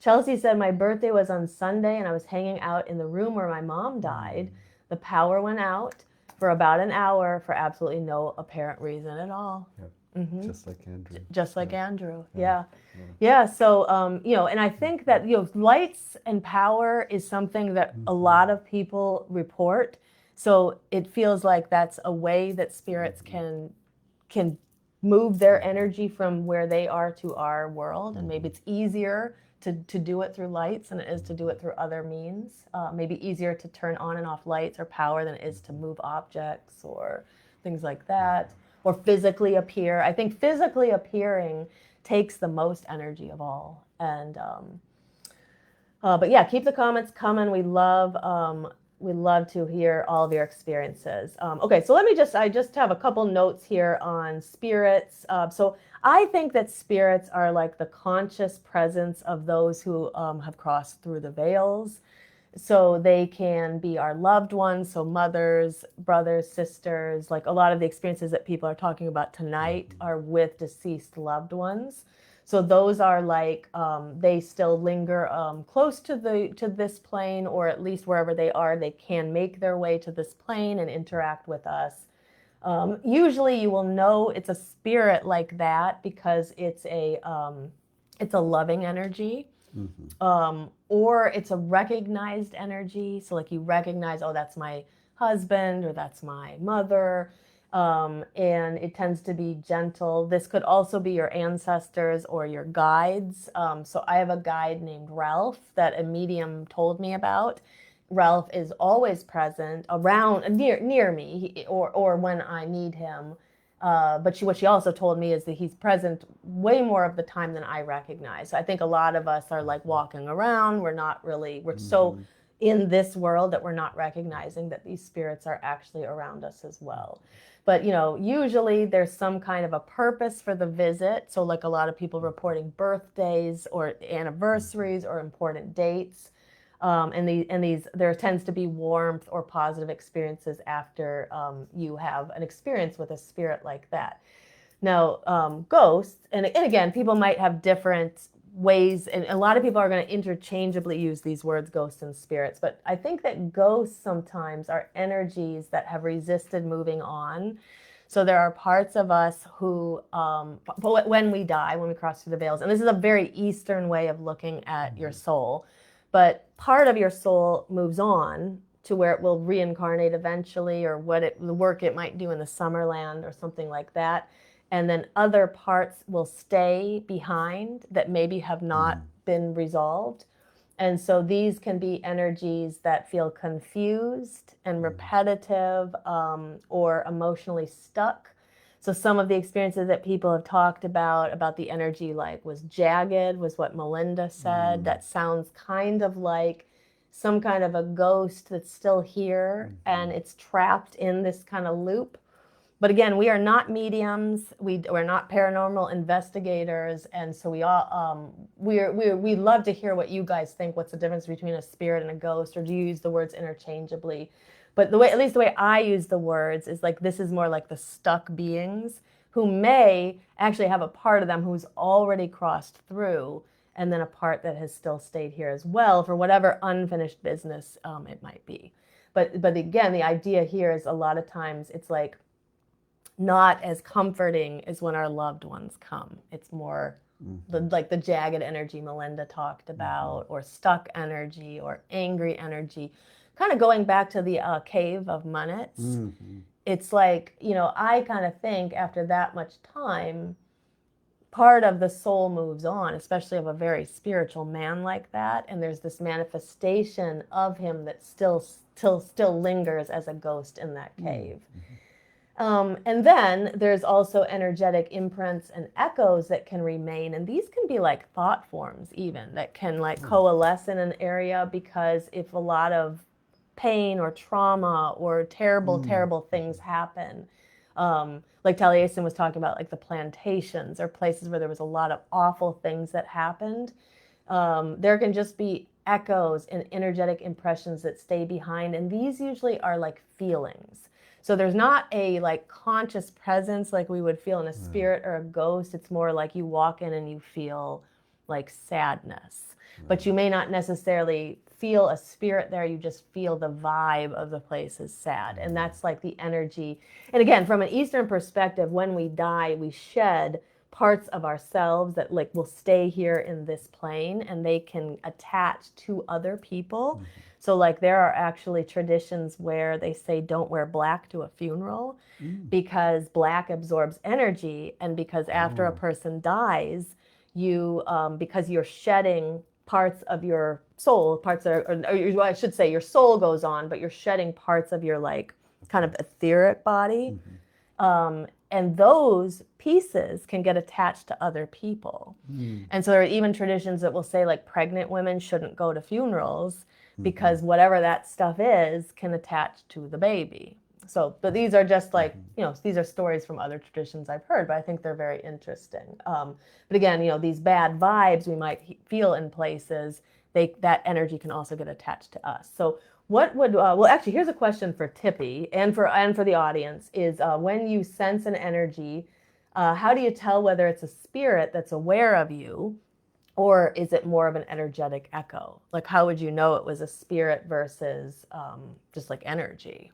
Speaker 1: Chelsea said, my birthday was on Sunday and I was hanging out in the room where my mom died. The power went out for about an hour for absolutely no apparent reason at all.
Speaker 2: Yep.
Speaker 1: Mm-hmm.
Speaker 2: Just like Andrew.
Speaker 1: Just like
Speaker 2: Yeah.
Speaker 1: Andrew.
Speaker 2: Yeah.
Speaker 1: Yeah. Yeah. So, and I think that, lights and power is something that a lot of people report. So it feels like that's a way that spirits can move their energy from where they are to our world. And maybe it's easier to do it through lights than it is to do it through other means. Maybe easier to turn on and off lights or power than it is to move objects or things like that, or physically appear. I think physically appearing takes the most energy of all. And but yeah, keep the comments coming. We love to hear all of your experiences. Okay, so I just have a couple notes here on spirits. So I think that spirits are like the conscious presence of those who have crossed through the veils. So they can be our loved ones, so mothers, brothers, sisters. Like a lot of the experiences that people are talking about tonight are with deceased loved ones. So those are like they still linger close to this plane, or at least wherever they are, they can make their way to this plane and interact with us. Usually, you will know it's a spirit like that because it's a loving energy. Or it's a recognized energy. So like you recognize, oh, that's my husband or that's my mother. And it tends to be gentle. This could also be your ancestors or your guides. So I have a guide named Ralph that a medium told me about. Ralph is always present around near me, or when I need him. But what she also told me is that he's present way more of the time than I recognize. So I think a lot of us are like walking around. We're so in this world that we're not recognizing that these spirits are actually around us as well. But usually there's some kind of a purpose for the visit. So like a lot of people reporting birthdays or anniversaries or important dates. And there tends to be warmth or positive experiences after you have an experience with a spirit like that. Now, ghosts, and again, people might have different ways, and a lot of people are going to interchangeably use these words, ghosts and spirits, but I think that ghosts sometimes are energies that have resisted moving on. So there are parts of us who, when we die, when we cross through the veils, and this is a very Eastern way of looking at your soul, but part of your soul moves on to where it will reincarnate eventually, or the work it might do in the Summerland or something like that. And then other parts will stay behind that maybe have not been resolved. And so these can be energies that feel confused and repetitive, or emotionally stuck. So some of the experiences that people have talked about the energy, like was jagged, was what Melinda said. That sounds kind of like some kind of a ghost that's still here and it's trapped in this kind of loop. But again, we are not mediums. We're not paranormal investigators, and so we love to hear what you guys think. What's the difference between a spirit and a ghost, or do you use the words interchangeably? But at least the way I use the words is like this is more like the stuck beings who may actually have a part of them who's already crossed through, and then a part that has still stayed here as well for whatever unfinished business it might be. But again, the idea here is a lot of times it's like not as comforting as when our loved ones come. It's more like the jagged energy Melinda talked about, or stuck energy, or angry energy. Kind of going back to the cave of Munit, it's like, I kind of think after that much time, part of the soul moves on, especially of a very spiritual man like that, and there's this manifestation of him that still lingers as a ghost in that cave. And then there's also energetic imprints and echoes that can remain, and these can be like thought forms even that can like coalesce in an area, because if a lot of pain or trauma or terrible things happen, like Taliesin was talking about, like the plantations or places where there was a lot of awful things that happened, there can just be echoes and energetic impressions that stay behind, and these usually are like feelings. So there's not a like conscious presence like we would feel in a spirit or a ghost. It's more like you walk in and you feel like sadness, but you may not necessarily feel a spirit there. You just feel the vibe of the place is sad, and that's like the energy. And again, from an Eastern perspective, when we die, we shed parts of ourselves that like will stay here in this plane, and they can attach to other people. So like there are actually traditions where they say don't wear black to a funeral because black absorbs energy, and because after a person dies, you because you're shedding parts of your soul, parts that are, or I should say your soul goes on, but you're shedding parts of your like kind of etheric body. And those pieces can get attached to other people. And so there are even traditions that will say like pregnant women shouldn't go to funerals because whatever that stuff is can attach to the baby. So, but these are just like, these are stories from other traditions I've heard, but I think they're very interesting. But again, these bad vibes we might feel in places, that energy can also get attached to us. So what would, well, actually, here's a question for Tippy and for the audience is when you sense an energy, how do you tell whether it's a spirit that's aware of you, or is it more of an energetic echo? Like, how would you know it was a spirit versus just like energy?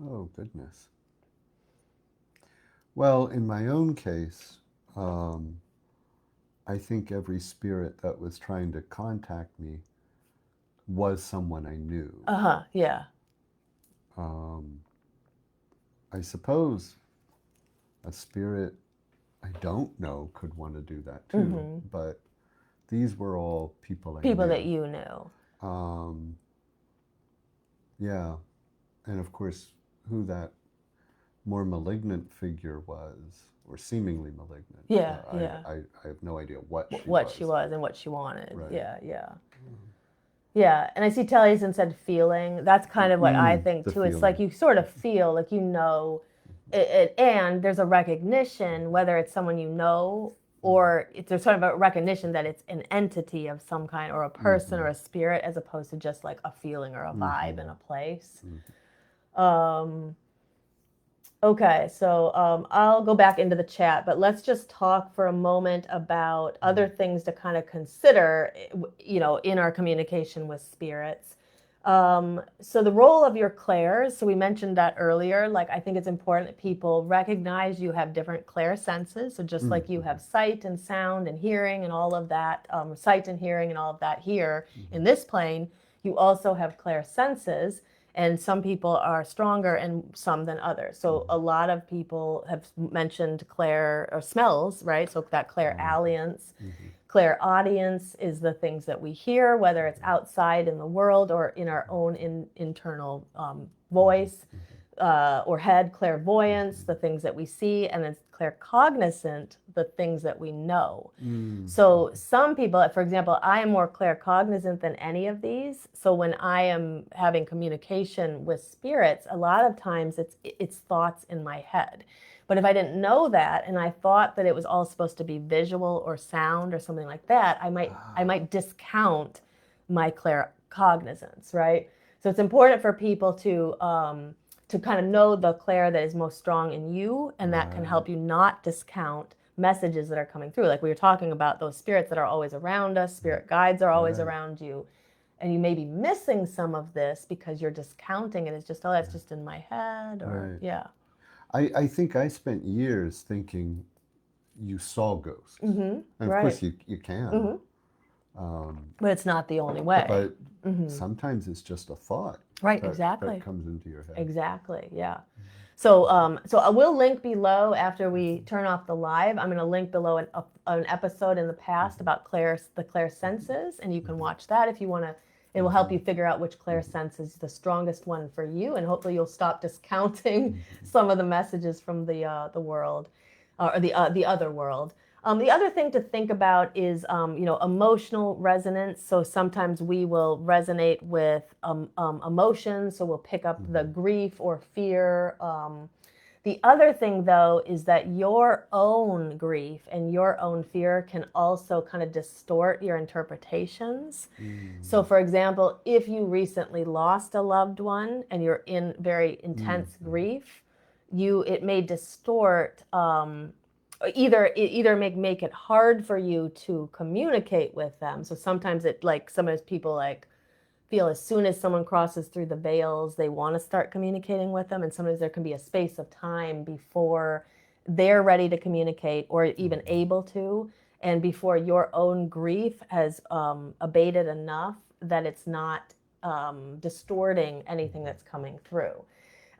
Speaker 2: Oh, goodness. Well, in my own case, I think every spirit that was trying to contact me was someone I knew.
Speaker 1: Yeah.
Speaker 2: I suppose a spirit I don't know could want to do that too, but these were all people I knew.
Speaker 1: People that you knew.
Speaker 2: Yeah. And of course, who that more malignant figure was, or seemingly malignant. I have no idea what she was
Speaker 1: and what she wanted.
Speaker 2: Right.
Speaker 1: Yeah. Yeah, and I see Taliesin said feeling. That's kind of what I think too. It's like you sort of feel like it, and there's a recognition, whether it's someone you know or there's sort of a recognition that it's an entity of some kind, or a person or a spirit, as opposed to just like a feeling or a vibe in a place. Okay, so I'll go back into the chat, but let's just talk for a moment about other things to kind of consider, in our communication with spirits. So the role of your clairs, so we mentioned that earlier, like I think it's important that people recognize you have different clair senses. So just like you have sight and sound and hearing and all of that, sight and hearing and all of that here in this plane, you also have clair senses. And some people are stronger and some than others. So a lot of people have mentioned clair or smells, right? So that clair alliance, clair audience is the things that we hear, whether it's outside in the world or in our own internal voice, or head, clairvoyance, the things that we see, and then claircognizant, the things that we know. So some people, for example, I am more claircognizant than any of these. So when I am having communication with spirits, a lot of times it's thoughts in my head. But if I didn't know that and I thought that it was all supposed to be visual or sound or something like that, I might discount my claircognizance, right? So it's important for people to kind of know the clair that is most strong in you, and that can help you not discount messages that are coming through. Like we were talking about those spirits that are always around us, spirit guides are always around you, and you may be missing some of this because you're discounting it as just, oh, that's just in my head, or
Speaker 2: I think I spent years thinking, you saw ghosts.
Speaker 1: Mm-hmm.
Speaker 2: And of
Speaker 1: Right.
Speaker 2: course you can.
Speaker 1: Mm-hmm. But it's not the only way.
Speaker 2: But
Speaker 1: Mm-hmm.
Speaker 2: sometimes it's just a thought
Speaker 1: Right,
Speaker 2: that
Speaker 1: exactly.
Speaker 2: comes into your head.
Speaker 1: Exactly, yeah. So I will link below after we turn off the live. I'm going to link below an episode in the past about the clair senses, and you can watch that if you want to. It will help you figure out which clair sense is the strongest one for you, and hopefully you'll stop discounting some of the messages from the world, or the other world. The other thing to think about is, emotional resonance. So sometimes we will resonate with emotions, so we'll pick up the grief or fear. The other thing, though, is that your own grief and your own fear can also kind of distort your interpretations. So, for example, if you recently lost a loved one and you're in very intense grief, it may distort. Either make it hard for you to communicate with them. So sometimes sometimes people feel as soon as someone crosses through the veils, they want to start communicating with them. And sometimes there can be a space of time before they're ready to communicate or even able to, and before your own grief has abated enough that it's not distorting anything that's coming through.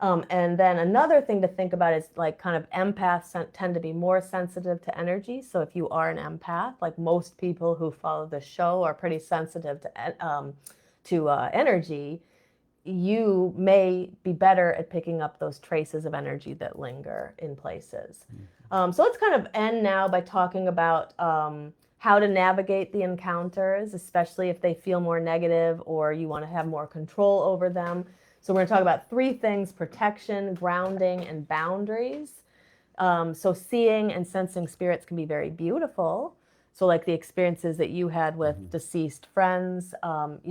Speaker 1: And then another thing to think about is kind of empaths tend to be more sensitive to energy. So if you are an empath, like most people who follow the show are pretty sensitive to energy, you may be better at picking up those traces of energy that linger in places. So let's kind of end now by talking about how to navigate the encounters, especially if they feel more negative or you want to have more control over them. So we're going to talk about 3 things: protection, grounding, and boundaries. So seeing and sensing spirits can be very beautiful. So like the experiences that you had with deceased friends, and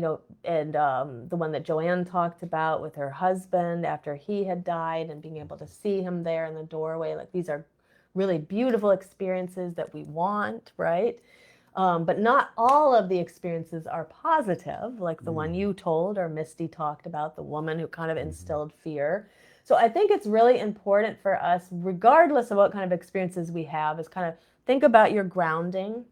Speaker 1: the one that Joanne talked about with her husband after he had died and being able to see him there in the doorway. Like these are really beautiful experiences that we want, right? But not all of the experiences are positive, like the one you told or Misty talked about, the woman who kind of instilled fear. So I think it's really important for us, regardless of what kind of experiences we have, is kind of think about your grounding.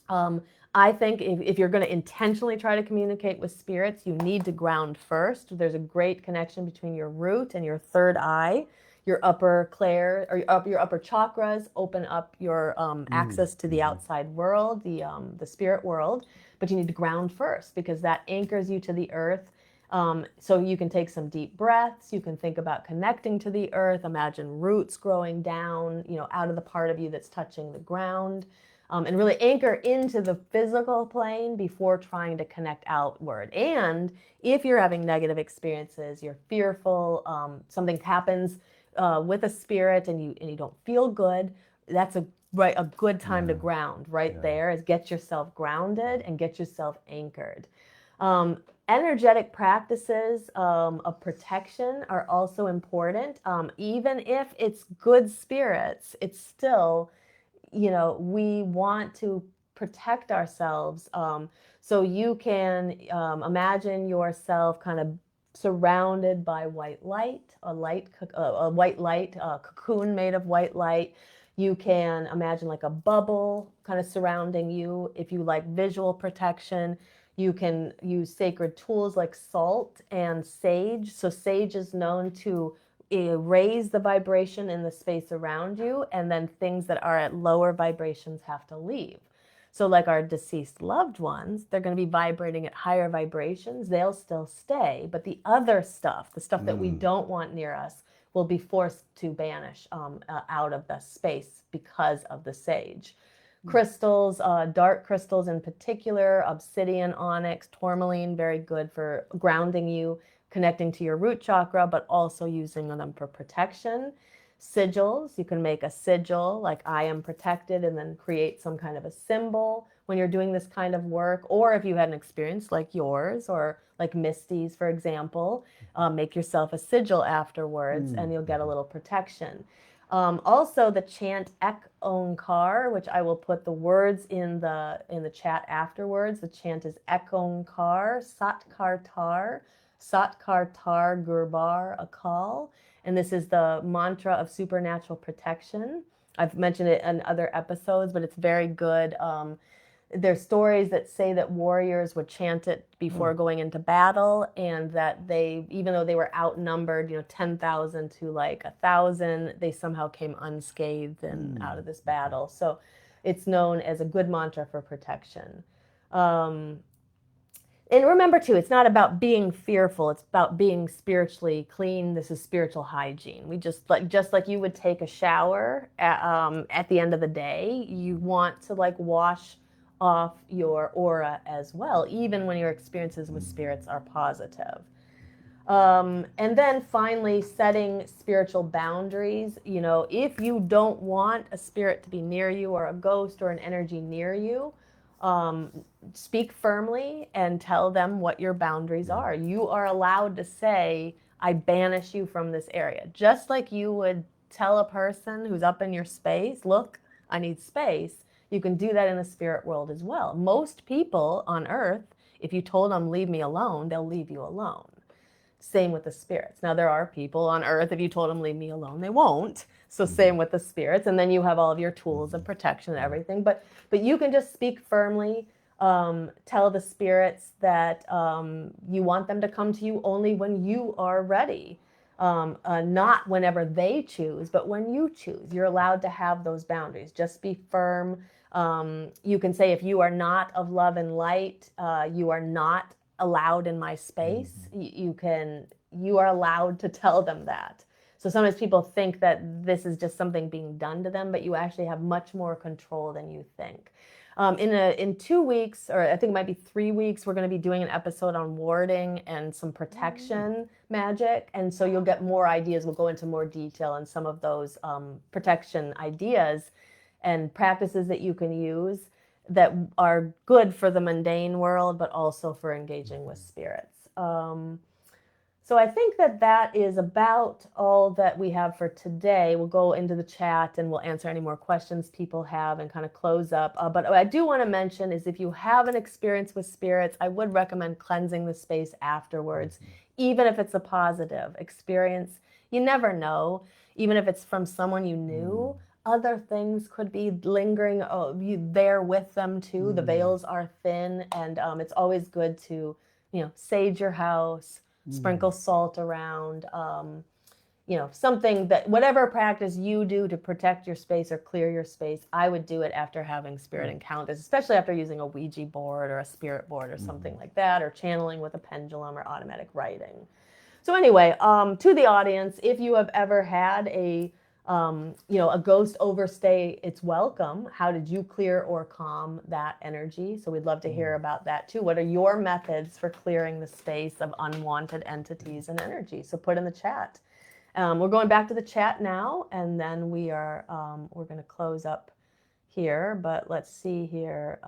Speaker 1: I think if you're going to intentionally try to communicate with spirits, you need to ground first. There's a great connection between your root and your third eye. Your upper clair or your upper chakras open up your access to the outside world, the spirit world. But you need to ground first because that anchors you to the earth. So you can take some deep breaths. You can think about connecting to the earth. Imagine roots growing down, out of the part of you that's touching the ground. And really anchor into the physical plane before trying to connect outward. And if you're having negative experiences, you're fearful, something happens with a spirit and you don't feel good, that's a good time to ground there, is get yourself grounded and get yourself anchored. Energetic practices of protection are also important. Even if it's good spirits, it's still, we want to protect ourselves. So you can imagine yourself kind of surrounded by white light, a white light, a cocoon made of white light. You can imagine like a bubble kind of surrounding you. If you like visual protection, you can use sacred tools like salt and sage. So sage is known to raise the vibration in the space around you, and then things that are at lower vibrations have to leave. So like our deceased loved ones, they're going to be vibrating at higher vibrations. They'll still stay, but the other stuff, the stuff that we don't want near us, will be forced to banish out of the space because of the sage. Crystals, dark crystals in particular, obsidian, onyx, tourmaline, very good for grounding you, connecting to your root chakra, but also using them for protection. Sigils, you can make a sigil like I am protected and then create some kind of a symbol when you're doing this kind of work. Or if you had an experience like yours or like Misty's, for example, make yourself a sigil afterwards and you'll get a little protection. Also the chant Ek Onkar, which I will put the words in the chat afterwards. The chant is Ek Onkar, Sat Kartar Gurbar Akal. And this is the mantra of supernatural protection. I've mentioned it in other episodes, but it's very good. There's stories that say that warriors would chant it before going into battle, and that they, even though they were outnumbered, 10,000 to like 1,000, they somehow came unscathed and out of this battle. So it's known as a good mantra for protection. And remember too, it's not about being fearful. It's about being spiritually clean. This is spiritual hygiene. We just like you would take a shower at the end of the day, you want to like wash off your aura as well, even when your experiences with spirits are positive. And then finally, setting spiritual boundaries. If you don't want a spirit to be near you, or a ghost or an energy near you, speak firmly and tell them what your boundaries are. You are allowed to say, I banish you from this area. Just like you would tell a person who's up in your space, look, I need space. You can do that in the spirit world as well. Most people on earth, if you told them, leave me alone, they'll leave you alone. Same with the spirits. Now, there are people on earth, if you told them, leave me alone, they won't. So same with the spirits. And then you have all of your tools of protection and everything. But you can just speak firmly, tell the spirits that you want them to come to you only when you are ready. Not whenever they choose, but when you choose. You're allowed to have those boundaries. Just be firm. You can say, if you are not of love and light, you are not allowed in my space. You are allowed to tell them that. So sometimes people think that this is just something being done to them, but you actually have much more control than you think. In 2 weeks, or I think it might be 3 weeks, we're going to be doing an episode on warding and some protection magic. And so you'll get more ideas. We'll go into more detail on some of those protection ideas and practices that you can use that are good for the mundane world, but also for engaging with spirits. So I think that is about all that we have for today. We'll go into the chat and we'll answer any more questions people have and kind of close up. But what I do want to mention is, if you have an experience with spirits, I would recommend cleansing the space afterwards, even if it's a positive experience. You never know. Even if it's from someone you knew, other things could be lingering there with them too. The veils are thin, and it's always good to, sage your house, sprinkle salt around, something that, whatever practice you do to protect your space or clear your space, I would do it after having spirit encounters, especially after using a Ouija board or a spirit board or something like that, or channeling with a pendulum or automatic writing. So anyway, to the audience, if you have ever had a ghost overstay its welcome, how did you clear or calm that energy? So we'd love to hear about that too. What are your methods for clearing the space of unwanted entities and energy? So put in the chat. We're going back to the chat now, and then we're going to close up here. But let's see here.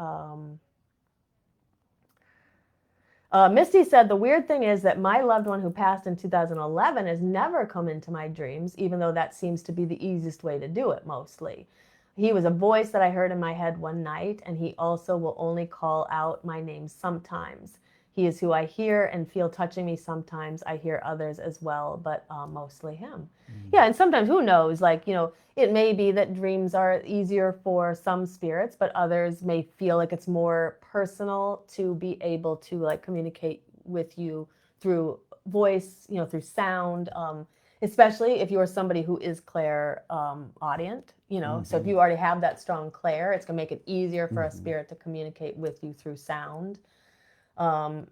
Speaker 1: Misty said, the weird thing is that my loved one who passed in 2011 has never come into my dreams, even though that seems to be the easiest way to do it mostly. He was a voice that I heard in my head one night, and he also will only call out my name sometimes. He is who I hear and feel touching me sometimes. I hear others as well, but mostly him. Yeah, and sometimes, who knows, it may be that dreams are easier for some spirits, but others may feel like it's more personal to be able to communicate with you through voice, through sound, especially if you are somebody who is clairaudient, So if you already have that strong clair, it's going to make it easier for a spirit to communicate with you through sound.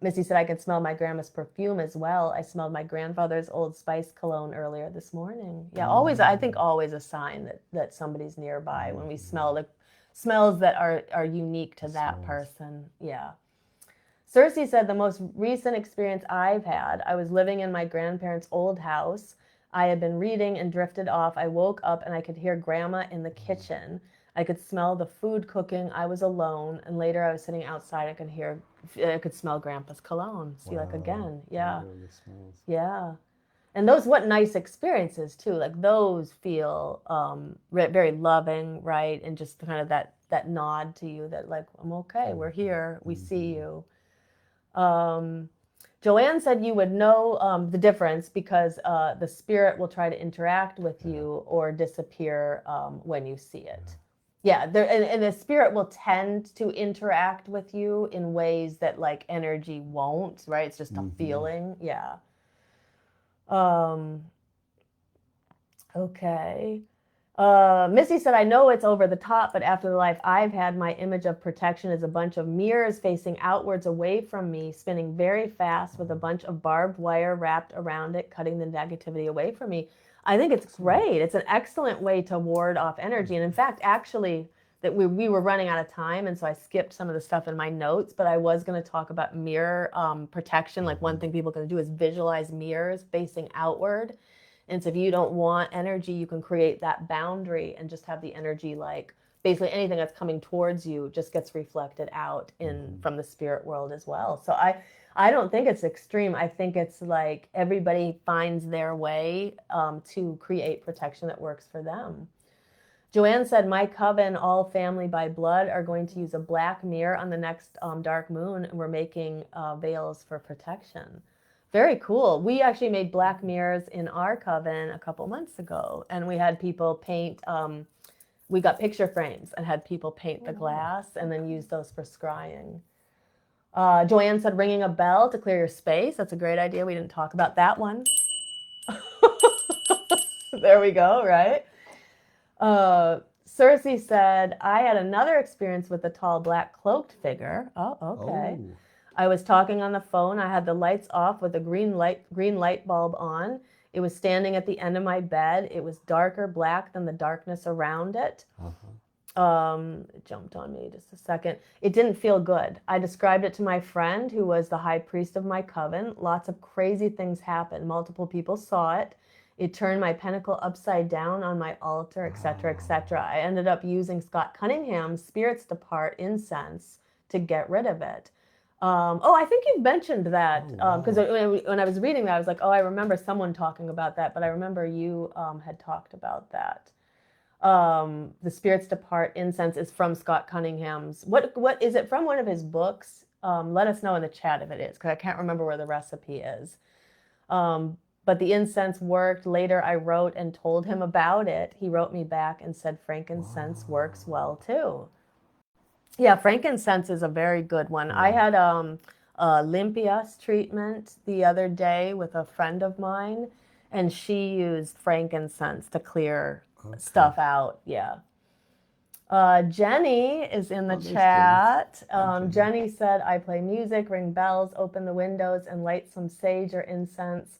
Speaker 1: Missy said, I could smell my grandma's perfume as well. I smelled my grandfather's Old Spice cologne earlier this morning. Yeah, I think always a sign that somebody's nearby when we smell the smells that are unique to that person. Yeah. Cersei said, the most recent experience I've had, I was living in my grandparents' old house. I had been reading and drifted off. I woke up and I could hear Grandma in the kitchen. I could smell the food cooking. I was alone, and later I was sitting outside. I could smell Grandpa's cologne. See, again, yeah, yeah. And those, what nice experiences too. Those feel very loving, right? And just kind of that nod to you that I'm okay. We're here. We see you. Joanne said you would know the difference because the spirit will try to interact with you or disappear when you see it. Yeah, and the spirit will tend to interact with you in ways that like energy won't, right? It's just a feeling. Yeah. Okay. Missy said, I know it's over the top, but after the life I've had, my image of protection is a bunch of mirrors facing outwards away from me, spinning very fast with a bunch of barbed wire wrapped around it, cutting the negativity away from me. I think it's great. It's an excellent way to ward off energy. And in fact, actually, that we were running out of time, and so I skipped some of the stuff in my notes, but I was going to talk about mirror protection. Like one thing people can do is visualize mirrors facing outward. And so if you don't want energy, you can create that boundary and just have the energy, like basically anything that's coming towards you just gets reflected out in from the spirit world as well. So I don't think it's extreme. I think it's like everybody finds their way to create protection that works for them. Joanne said, my coven, all family by blood, are going to use a black mirror on the next dark moon, and we're making veils for protection. Very cool. We actually made black mirrors in our coven a couple months ago, and we had people paint, we got picture frames and had people paint the glass and then use those for scrying. Joanne said, ringing a bell to clear your space. That's a great idea. We didn't talk about that one. There we go, right? Cersei said, I had another experience with a tall black cloaked figure. Oh, okay. Oh. I was talking on the phone. I had the lights off with a green light bulb on. It was standing at the end of my bed. It was darker black than the darkness around it. It jumped on me just a second. It didn't feel good. I described it to my friend who was the high priest of my coven. Lots of crazy things happened. Multiple people saw it. It turned my pentacle upside down on my altar, etc., etc. I ended up using Scott Cunningham's Spirits Depart incense to get rid of it. I think you mentioned that because when I was reading that, I was like, oh, I remember someone talking about that, but I remember you had talked about that. The Spirits Depart incense is from Scott Cunningham's. What is it from? One of his books? Let us know in the chat if it is, because I can't remember where the recipe is. But the incense worked. Later, I wrote and told him about it. He wrote me back and said frankincense works well too. Yeah, frankincense is a very good one. I had a Limpias treatment the other day with a friend of mine, and she used frankincense to clear stuff out. Yeah. Jenny is in the chat. Jenny said, I play music, ring bells, open the windows, and light some sage or incense.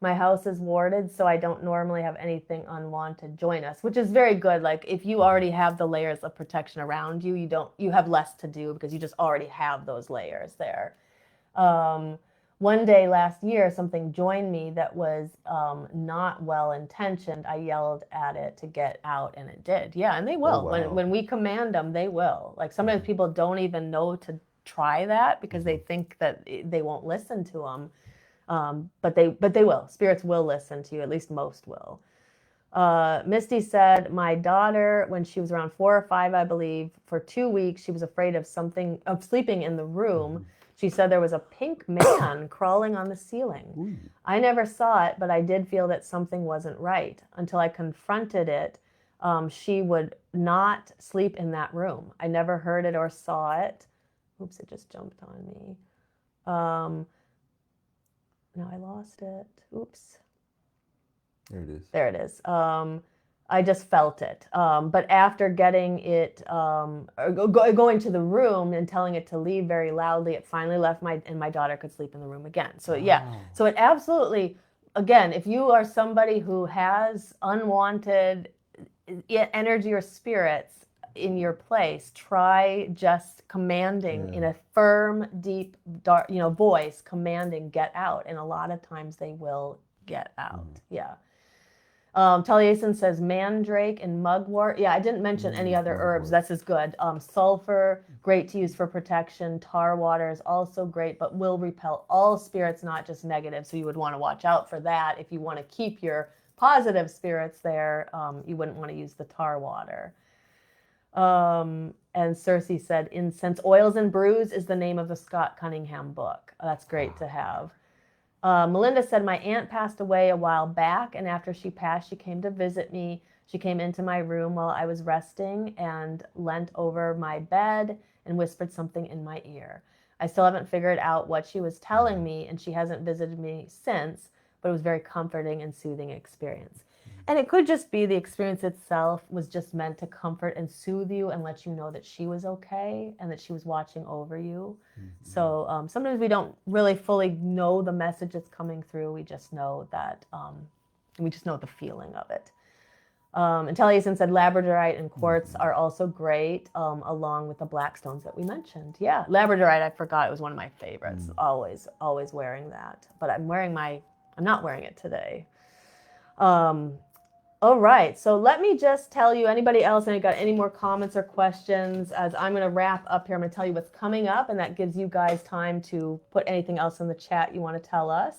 Speaker 1: My house is warded, so I don't normally have anything unwanted join us, which is very good. Like if you already have the layers of protection around you, you have less to do because you just already have those layers there. One day last year, something joined me that was not well intentioned. I yelled at it to get out, and it did. Yeah, and they will. Oh, wow. When we command them, they will. Like sometimes people don't even know to try that because they think that they won't listen to them. But they will. Spirits will listen to you. At least most will. Misty said, my daughter, when she was around 4 or 5, I believe, for 2 weeks, she was afraid of sleeping in the room. She said there was a pink man crawling on the ceiling. Ooh. I never saw it, but I did feel that something wasn't right. Until I confronted it, she would not sleep in that room. I never heard it or saw it. Oops, it just jumped on me. Now I lost it. Oops.
Speaker 2: There it is.
Speaker 1: There it is. I just felt it. But after getting it, going to the room and telling it to leave very loudly, it finally left and my daughter could sleep in the room again. So yeah, so it absolutely, again, if you are somebody who has unwanted energy or spirits in your place, try just commanding in a firm, deep, dark, voice, commanding, get out. And a lot of times they will get out. Yeah. Taliesin says mandrake and mugwort. Yeah, I didn't mention any other herbs. This is good. Sulfur, great to use for protection. Tar water is also great, but will repel all spirits, not just negative. So you would want to watch out for that. If you want to keep your positive spirits there, you wouldn't want to use the tar water. And Cersei said, incense oils and brews is the name of the Scott Cunningham book. That's great to have. Melinda said, my aunt passed away a while back, and after she passed, she came to visit me. She came into my room while I was resting and leant over my bed and whispered something in my ear. I still haven't figured out what she was telling me, and she hasn't visited me since, but it was a very comforting and soothing experience. And it could just be the experience itself was just meant to comfort and soothe you and let you know that she was okay and that she was watching over you. So sometimes we don't really fully know the message that's coming through. We just know that, we just know the feeling of it. And Taliesin said labradorite and quartz are also great, along with the black stones that we mentioned. Yeah, labradorite, I forgot, it was one of my favorites. Always wearing that. But I'm not wearing it today. All right, so let me just tell you, anybody else, got any more comments or questions, as I'm going to wrap up here. I'm going to tell you what's coming up, and that gives you guys time to put anything else in the chat you want to tell us.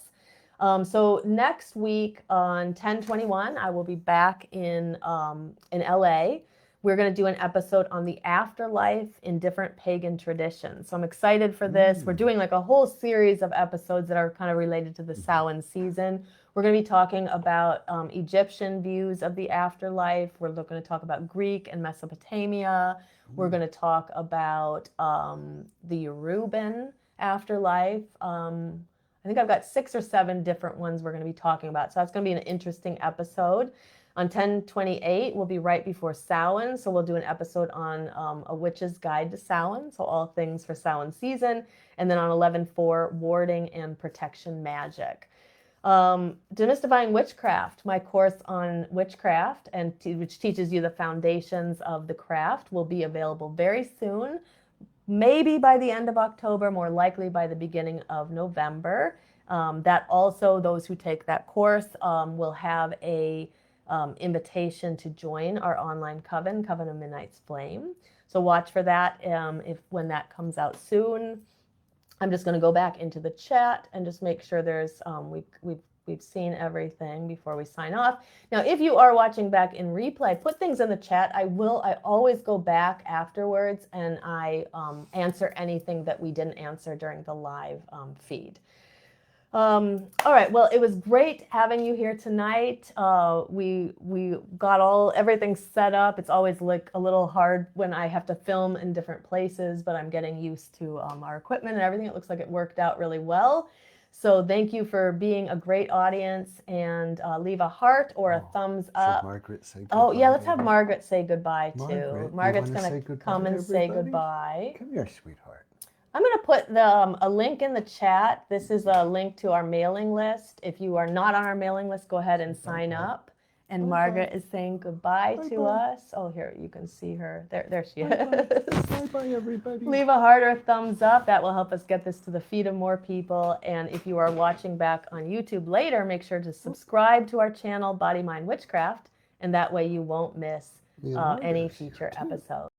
Speaker 1: So next week on 10/21, I will be back in LA. We're going to do an episode on the afterlife in different pagan traditions. So I'm excited for this. We're doing like a whole series of episodes that are kind of related to the Samhain season. We're going to be talking about Egyptian views of the afterlife. We're going to talk about Greek and Mesopotamia. We're going to talk about the Yoruban afterlife. I think I've got 6 or 7 different ones we're going to be talking about. So that's going to be an interesting episode. On 10/28, we'll be right before Samhain. So we'll do an episode on a witch's guide to Samhain. So all things for Samhain season. And then on 11/4, warding and protection magic. Demystifying Witchcraft, my course on witchcraft, and which teaches you the foundations of the craft, will be available very soon. Maybe by the end of October, more likely by the beginning of November. That also, those who take that course will have a invitation to join our online coven of Midnight's Flame. So watch for that when that comes out soon. I'm just going to go back into the chat and just make sure there's we've seen everything before we sign off. Now, if you are watching back in replay, put things in the chat. I always go back afterwards and I answer anything that we didn't answer during the live feed. All right, well, it was great having you here tonight. We got everything set up. It's always like a little hard when I have to film in different places, but I'm getting used to our equipment and everything. It looks like it worked out really well. So thank you for being a great audience, and leave a heart or a thumbs up.
Speaker 2: Margaret say goodbye?
Speaker 1: Oh, yeah, let's have Margaret say goodbye too. Margaret's
Speaker 2: going
Speaker 1: going
Speaker 2: to
Speaker 1: to come and say goodbye.
Speaker 2: Come here, sweetheart.
Speaker 1: I'm going to put a link in the chat. This is a link to our mailing list. If you are not on our mailing list, go ahead and sign up. And Margaret is saying goodbye to us. Oh, here, you can see her. There she is.
Speaker 2: Bye-bye, everybody.
Speaker 1: Leave a heart or a thumbs up. That will help us get this to the feet of more people. And if you are watching back on YouTube later, make sure to subscribe to our channel, Body, Mind, Witchcraft. And that way you won't miss any future episodes.